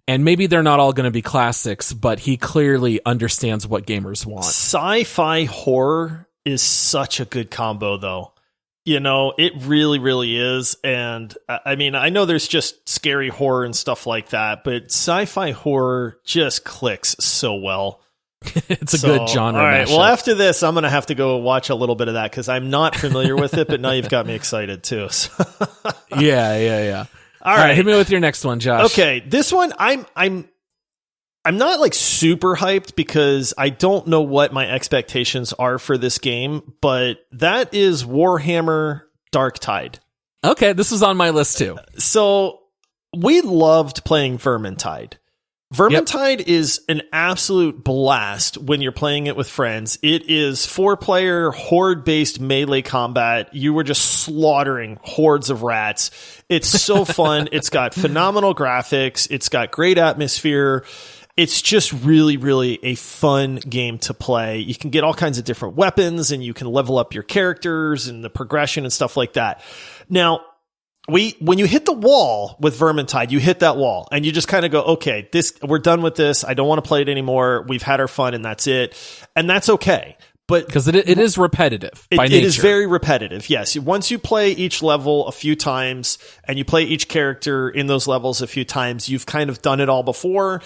And maybe they're not all going to be classics, but he clearly understands what gamers want. Sci-fi horror is such a good combo though. You know, it really, really is. And I mean, I know there's just scary horror and stuff like that, but sci-fi horror just clicks so well. It's a good genre. All right. mashup. Well, after this, I'm going to have to go watch a little bit of that because I'm not familiar with it, but now you've got me excited too. So. Yeah. All right. Hit me with your next one, Josh. Okay. This one, I'm not like super hyped because I don't know what my expectations are for this game, but that is Warhammer Darktide. Okay, this was on my list too. So we loved playing Vermintide, Vermintide is an absolute blast when you're playing it with friends. It is 4-player horde-based melee combat. You were just slaughtering hordes of rats. It's so fun. It's got phenomenal graphics. It's got great atmosphere. It's just really, really a fun game to play. You can get all kinds of different weapons, and you can level up your characters and the progression and stuff like that. Now, when you hit the wall with Vermintide, you hit that wall and you just kind of go, okay, we're done with this. I don't want to play it anymore. We've had our fun and that's it. And that's okay. But because it is repetitive by nature. It is very repetitive. Yes. Once you play each level a few times and you play each character in those levels a few times, you've kind of done it all before.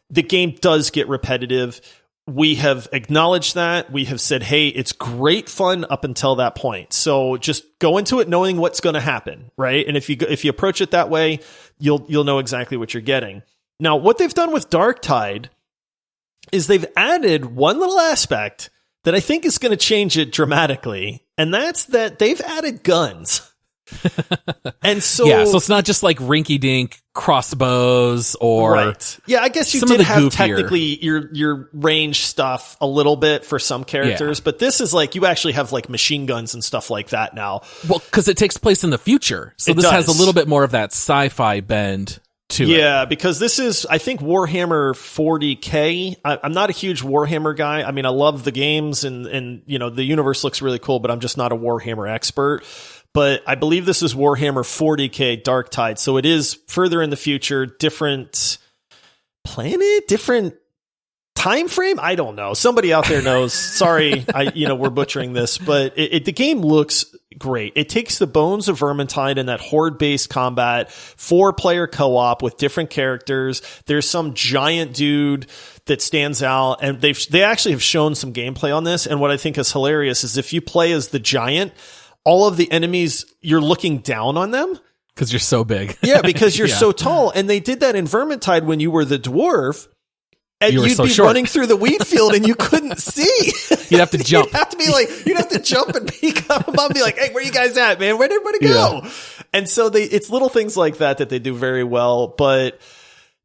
The game does get repetitive. We have acknowledged that. We have said, hey, it's great fun up until that point. So just go into it knowing what's going to happen, right? And if you approach it that way, you'll know exactly what you're getting. Now, what they've done with Darktide is they've added one little aspect that I think is going to change it dramatically, and that's that they've added guns. And so it's not just like rinky-dink crossbows or right. Yeah, I guess you did have technically your range stuff a little bit for some characters, but this is like you actually have like machine guns and stuff like that now. Well, because it takes place in the future, so this has a little bit more of that sci-fi bend to it. Yeah, because this is, I think, Warhammer 40K. I'm not a huge Warhammer guy. I mean, I love the games and you know the universe looks really cool, but I'm just not a Warhammer expert. But I believe this is Warhammer 40K Darktide, so it is further in the future, different planet, different time frame. I don't know. Somebody out there knows. Sorry, we're butchering this, but the game looks great. It takes the bones of Vermintide and that horde-based combat, 4-player co-op with different characters. There's some giant dude that stands out, and they actually have shown some gameplay on this. And what I think is hilarious is if you play as the giant, all of the enemies, you're looking down on them. Because you're so big. Yeah, because you're so tall. And they did that in Vermintide when you were the dwarf. And you'd be short. running through the wheat field and you couldn't see. You'd have to jump. You'd have to jump and peek up and be like, hey, where you guys at, man? Where'd everybody go? Yeah. And so it's little things like that they do very well. But,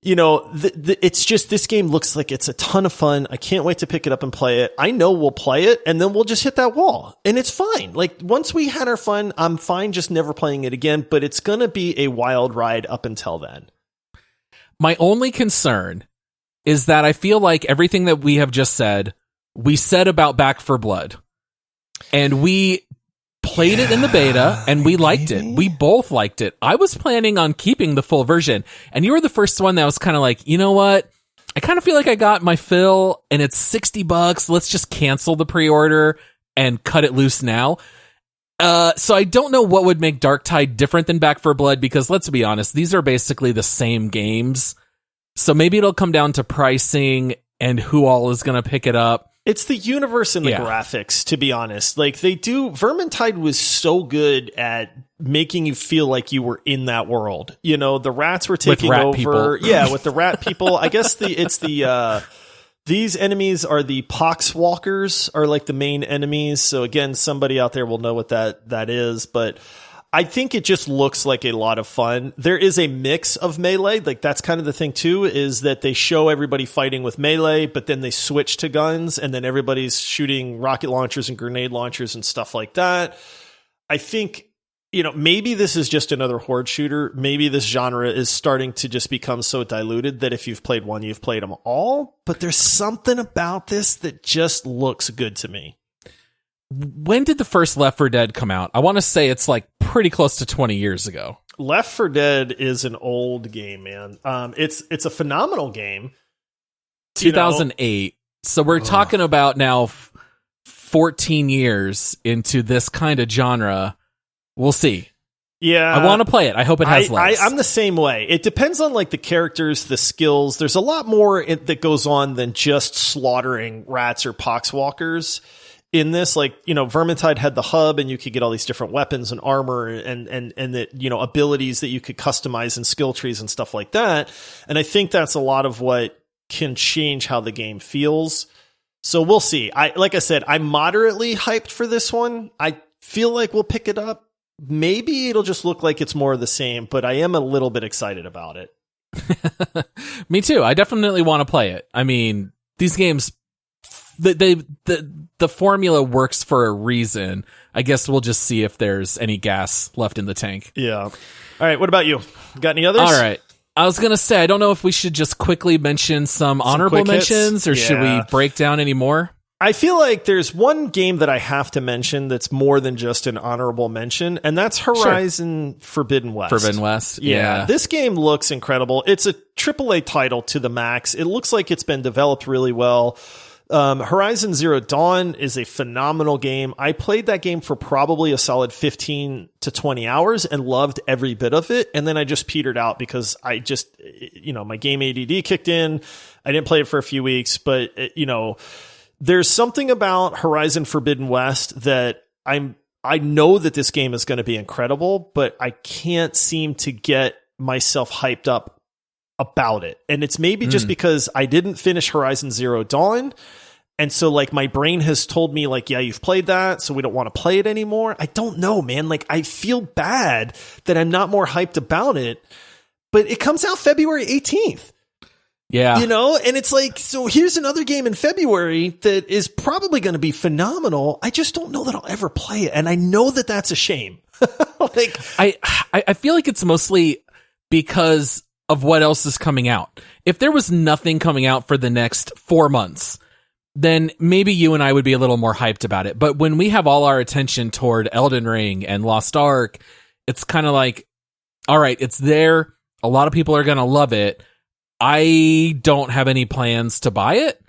you know, it's just, this game looks like it's a ton of fun. I can't wait to pick it up and play it. I know we'll play it and then we'll just hit that wall and it's fine. Like once we had our fun, I'm fine just never playing it again, but it's going to be a wild ride up until then. My only concern is that I feel like everything that we have just said, we said about Back 4 Blood. And we played it in the beta, and we liked it. We both liked it. I was planning on keeping the full version, and you were the first one that was kind of like, you know what? I kind of feel like I got my fill, and it's $60. Let's just cancel the pre-order and cut it loose now. So I don't know what would make Darktide different than Back 4 Blood, because let's be honest, these are basically the same games. So maybe it'll come down to pricing and who all is going to pick it up. It's the universe and the graphics, to be honest. Like Vermintide was so good at making you feel like you were in that world. You know, the rats were taking over. People. Yeah, with the rat people. I guess these enemies are the poxwalkers are like the main enemies. So again, somebody out there will know what that is, but I think it just looks like a lot of fun. There is a mix of melee. Like that's kind of the thing too, is that they show everybody fighting with melee, but then they switch to guns and then everybody's shooting rocket launchers and grenade launchers and stuff like that. I think, you know, maybe this is just another horde shooter. Maybe this genre is starting to just become so diluted that if you've played one, you've played them all. But there's something about this that just looks good to me. When did the first Left 4 Dead come out? I want to say it's like pretty close to 20 years ago. Left 4 Dead is an old game, man. It's a phenomenal game. 2008. So we're talking about now 14 years into this kind of genre. We'll see. Yeah. I want to play it. I hope it has legs. I'm the same way. It depends on like the characters, the skills. There's a lot more that goes on than just slaughtering rats or poxwalkers. In this, like, you know, Vermintide had the hub and you could get all these different weapons and armor and that, you know, abilities that you could customize and skill trees and stuff like that. And I think that's a lot of what can change how the game feels. So we'll see. Like I said, I'm moderately hyped for this one. I feel like we'll pick it up. Maybe it'll just look like it's more of the same, but I am a little bit excited about it. Me too. I definitely want to play it. I mean, these games, the formula works for a reason. I guess we'll just see if there's any gas left in the tank. Yeah. All right. What about you? Got any others? All right. I was going to say, I don't know if we should just quickly mention some honorable mentions, or should we break down any more? I feel like there's one game that I have to mention that's more than just an honorable mention, and that's Horizon Forbidden West. Forbidden West, yeah. This game looks incredible. It's a AAA title to the max. It looks like it's been developed really well. Horizon Zero Dawn is a phenomenal game. I played that game for probably a solid 15 to 20 hours and loved every bit of it. And then I just petered out because I just, my game ADD kicked in. I didn't play it for a few weeks, but there's something about Horizon Forbidden West that I know that this game is going to be incredible, but I can't seem to get myself hyped up about it. And it's maybe just because I didn't finish Horizon Zero Dawn. And so like my brain has told me like, yeah, you've played that, so we don't want to play it anymore. I don't know, man. Like I feel bad that I'm not more hyped about it, but it comes out February 18th. Yeah. And it's like, so here's another game in February that is probably going to be phenomenal. I just don't know that I'll ever play it. And I know that that's a shame. Like I feel like it's mostly because of what else is coming out. If there was nothing coming out for the next 4 months, then maybe you and I would be a little more hyped about it. But when we have all our attention toward Elden Ring and Lost Ark, it's kind of like, all right, it's there. A lot of people are going to love it. I don't have any plans to buy it.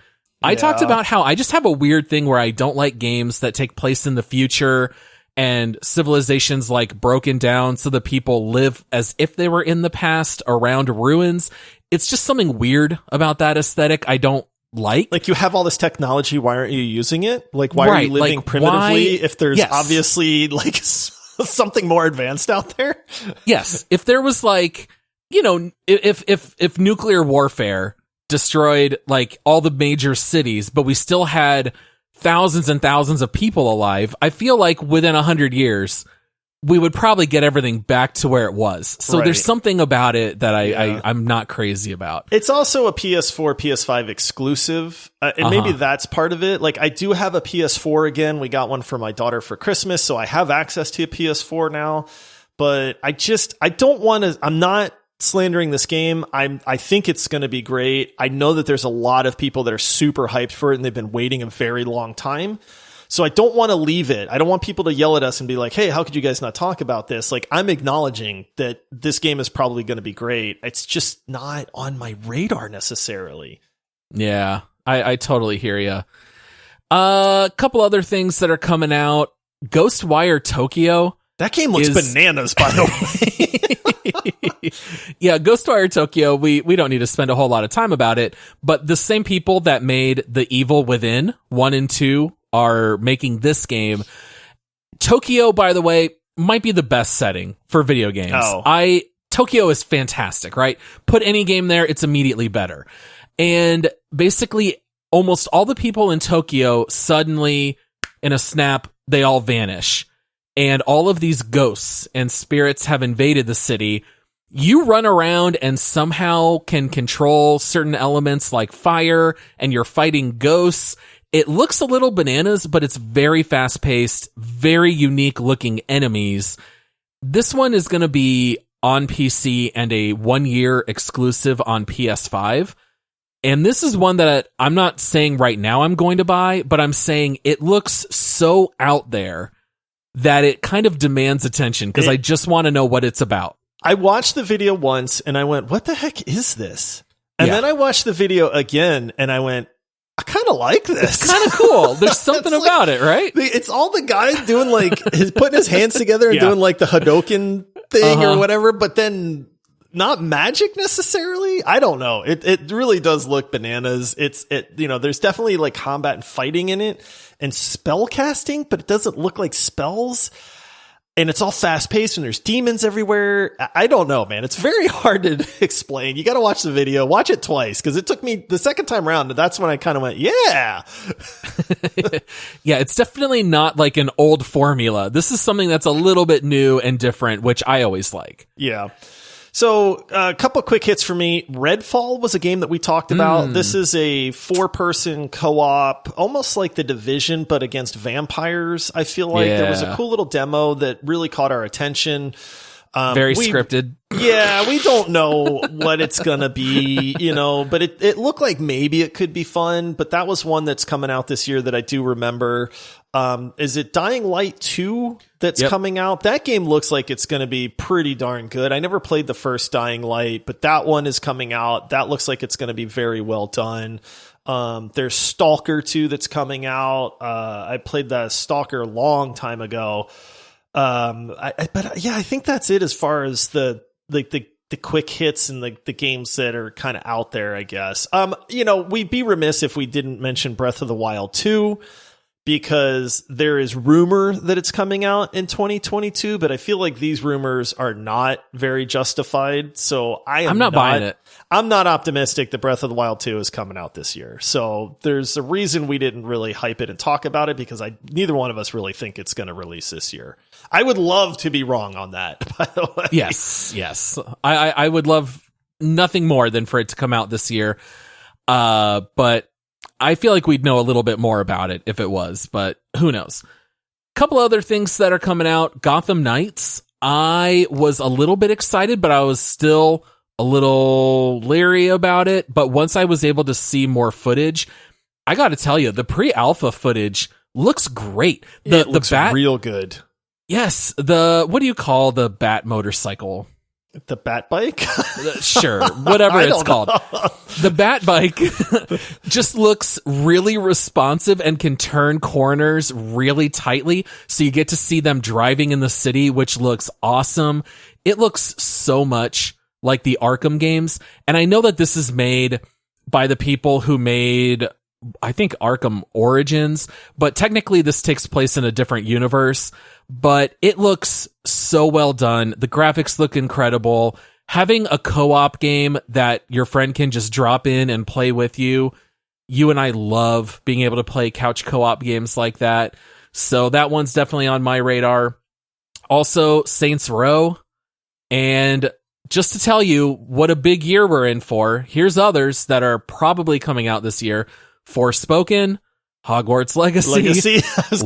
I talked about how I just have a weird thing where I don't like games that take place in the future and civilizations like broken down so the people live as if they were in the past around ruins. It's just something weird about that aesthetic I don't like. Like you have all this technology, why aren't you using it? Like why are you living primitively if there's obviously like something more advanced out there? Yes. If there was like, if nuclear warfare destroyed like all the major cities, but we still had thousands and thousands of people alive, I feel like within 100 years, we would probably get everything back to where it was. So there's something about it that I'm not crazy about. It's also a PS4, PS5 exclusive. And maybe that's part of it. Like I do have a PS4 again. We got one for my daughter for Christmas. So I have access to a PS4 now, but I don't want to, I'm not slandering this game. I think it's going to be great. I know that there's a lot of people that are super hyped for it and they've been waiting a very long time. So I don't want to leave it. I don't want people to yell at us and be like, hey, how could you guys not talk about this? Like I'm acknowledging that this game is probably going to be great. It's just not on my radar necessarily. Yeah, I totally hear you. A couple other things that are coming out. Ghostwire Tokyo. That game looks bananas, by the way. Yeah, Ghostwire Tokyo, we don't need to spend a whole lot of time about it, but the same people that made The Evil Within 1 and 2 are making this game. Tokyo, by the way, might be the best setting for video games. Tokyo is fantastic, right? Put any game there, it's immediately better. And basically, almost all the people in Tokyo suddenly, in a snap, they all vanish. And all of these ghosts and spirits have invaded the city. You run around and somehow can control certain elements like fire, and you're fighting ghosts. It looks a little bananas, but it's very fast-paced, very unique-looking enemies. This one is going to be on PC and a 1-year exclusive on PS5. And this is one that I'm not saying right now I'm going to buy, but I'm saying it looks so out there that it kind of demands attention because I just want to know what it's about. I watched the video once and I went, what the heck is this? And then I watched the video again and I went, I kind of like this. It's kind of cool. There's something about it, right? It's all the guy doing like putting his hands together and doing like the Hadoken thing or whatever, but then not magic necessarily. I don't know. It really does look bananas. There's definitely like combat and fighting in it and spell casting, but it doesn't look like spells. And it's all fast paced and there's demons everywhere. I don't know, man. It's very hard to explain. You got to watch the video, watch it twice. Cause it took me the second time around. That's when I kind of went, yeah. Yeah. It's definitely not like an old formula. This is something that's a little bit new and different, which I always like. Yeah. So a couple quick hits for me. Redfall was a game that we talked about. This is a 4-person co-op, almost like The Division, but against vampires. I feel like there was a cool little demo that really caught our attention. Very scripted. Yeah, we don't know what it's going to be, but it looked like maybe it could be fun. But that was one that's coming out this year that I do remember. Is it Dying Light 2 that's coming out? That game looks like it's going to be pretty darn good. I never played the first Dying Light, but that one is coming out. That looks like it's going to be very well done. There's Stalker 2 that's coming out. I played the Stalker a long time ago. I think that's it as far as the quick hits and the games that are kind of out there, I guess. We'd be remiss if we didn't mention Breath of the Wild 2, because there is rumor that it's coming out in 2022, but I feel like these rumors are not very justified. So I'm not buying it. I'm not optimistic that Breath of the Wild 2 is coming out this year. So there's a reason we didn't really hype it and talk about it, because neither one of us really think it's going to release this year. I would love to be wrong on that, by the way. Yes. I would love nothing more than for it to come out this year. But I feel like we'd know a little bit more about it if it was, but who knows? Couple other things that are coming out. Gotham Knights. I was a little bit excited, but I was still a little leery about it. But once I was able to see more footage, I got to tell you, the pre-alpha footage looks great. It looks real good. Yes. What do you call the bat motorcycle? The bat bike? Sure, whatever it's called. The bat bike just looks really responsive and can turn corners really tightly. So you get to see them driving in the city, which looks awesome. It looks so much like the Arkham games. And I know that this is made by the people who made, I think, Arkham Origins, but technically this takes place in a different universe. But it looks so well done. The graphics look incredible. Having a co-op game that your friend can just drop in and play with you. You and I love being able to play couch co-op games like that. So that one's definitely on my radar. Also, Saints Row. And just to tell you what a big year we're in for, here's others that are probably coming out this year. Forspoken, Hogwarts Legacy,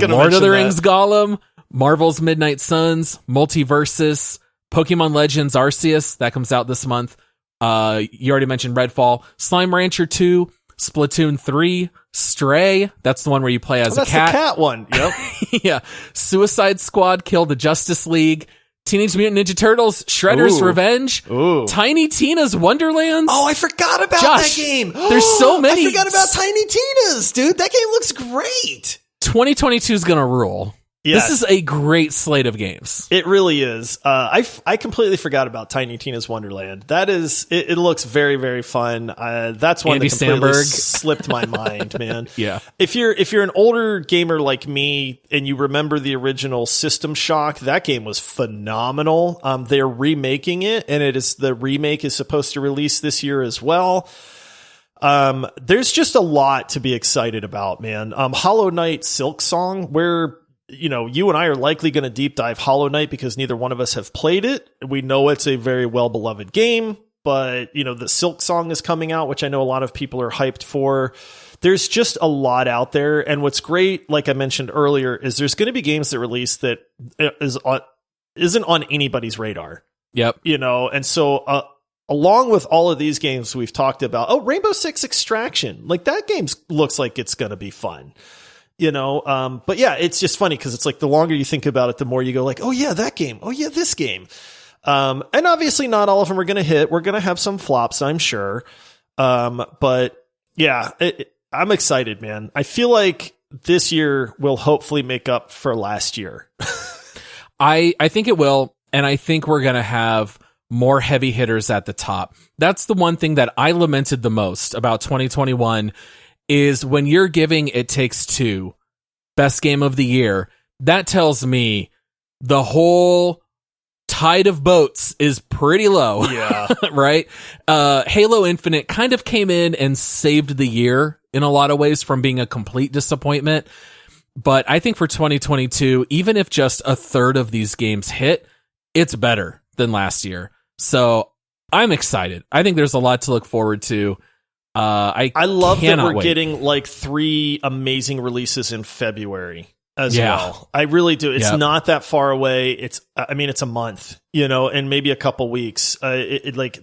Lord of the Rings Gollum, Marvel's Midnight Suns, Multiversus, Pokemon Legends Arceus, that comes out this month. You already mentioned Redfall, Slime Rancher 2, Splatoon 3, Stray, that's the one where you play as a cat. That's the cat one, yep. Yeah. Suicide Squad, Kill the Justice League, Teenage Mutant Ninja Turtles, Shredder's Revenge, Tiny Tina's Wonderlands. Oh, I forgot about that game. There's so many. I forgot about Tiny Tina's, dude. That game looks great. 2022 is going to rule. Yes. This is a great slate of games. It really is. I completely forgot about Tiny Tina's Wonderland. That is, it looks very, very fun. That's one Andy that completely Samberg. slipped my mind, man. Yeah. If you're an older gamer like me and you remember the original System Shock, that game was phenomenal. They're remaking it, and the remake is supposed to release this year as well. There's just a lot to be excited about, man. Hollow Knight Silk Song, where you and I are likely going to deep dive Hollow Knight because neither one of us have played it. We know it's a very well-beloved game, but, the Silk Song is coming out, which I know a lot of people are hyped for. There's just a lot out there. And what's great, like I mentioned earlier, is there's going to be games that release that isn't on anybody's radar. Yep. And so, along with all of these games we've talked about, Rainbow Six Extraction, like that game looks like it's going to be fun. But yeah, it's just funny because it's like the longer you think about it, the more you go like, oh yeah, that game. Oh yeah, this game. And obviously not all of them are going to hit. We're going to have some flops, I'm sure. But yeah, I'm excited, man. I feel like this year will hopefully make up for last year. I think it will. And I think we're going to have more heavy hitters at the top. That's the one thing that I lamented the most about 2021 is when you're giving It Takes Two best game of the year, that tells me the whole tide of boats is pretty low. Yeah. Right? Halo Infinite kind of came in and saved the year in a lot of ways from being a complete disappointment. But I think for 2022, even if just a third of these games hit, it's better than last year. So I'm excited. I think there's a lot to look forward to. I love that we're wait. getting like 3 amazing releases in February as well. I really do. It's not that far away. It's a month, and maybe a couple weeks.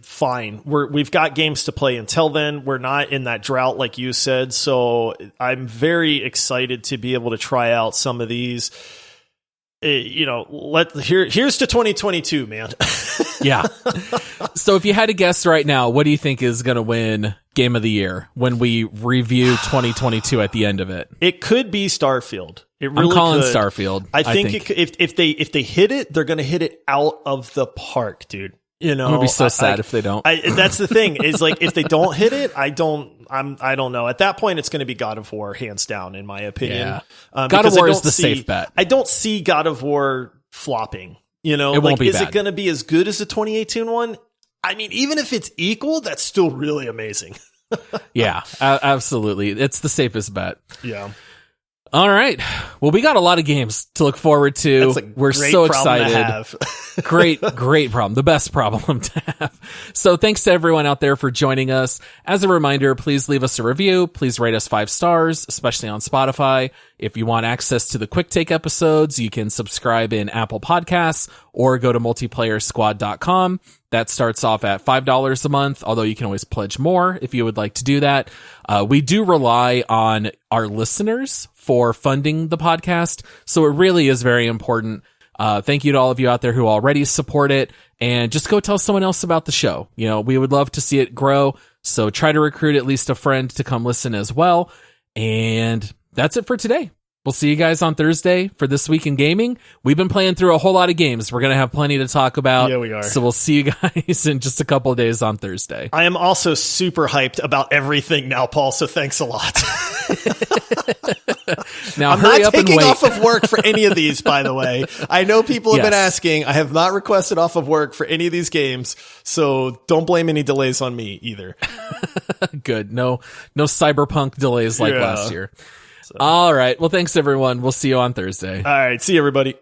Fine. We've got games to play until then. We're not in that drought like you said. So I'm very excited to be able to try out some of these. Here's to 2022, man. Yeah. So if you had to guess right now, what do you think is going to win Game of the Year when we review 2022 at the end of it? It could be Starfield. It really I'm calling could. Starfield. I think. If they hit it, they're going to hit it out of the park, dude. I'm gonna be so sad if they don't. That's the thing. Is like if they don't hit it, I don't know. At that point, it's going to be God of War, hands down, in my opinion. Yeah. God of War is the safe bet. I don't see God of War flopping. It won't be is bad. it going to be as good as the 2018 one? I mean, even if it's equal, that's still really amazing. Yeah, absolutely. It's the safest bet. Yeah. All right. Well, we got a lot of games to look forward to. We're so excited. Great problem. The best problem to have. So thanks to everyone out there for joining us. As a reminder, please leave us a review. Please rate us 5 stars, especially on Spotify. If you want access to the quick take episodes, you can subscribe in Apple Podcasts or go to multiplayersquad.com. That starts off at $5 a month, although you can always pledge more if you would like to do that. We do rely on our listeners for funding the podcast, so it really is very important. Thank you to all of you out there who already support it, and just go tell someone else about the show. We would love to see it grow, so try to recruit at least a friend to come listen as well. And that's it for today. We'll see you guys on Thursday for This Week in Gaming. We've been playing through a whole lot of games. We're going to have plenty to talk about. Yeah, we are. So we'll see you guys in just a couple of days on Thursday. I am also super hyped about everything now, Paul, so thanks a lot. Now, I'm hurry not up and taking wait. off of work for any of these, by the way. I know people have been asking. I have not requested off of work for any of these games, so don't blame any delays on me either. Good. No cyberpunk delays like last year. All right. Well, thanks, everyone. We'll see you on Thursday. All right. See you, everybody.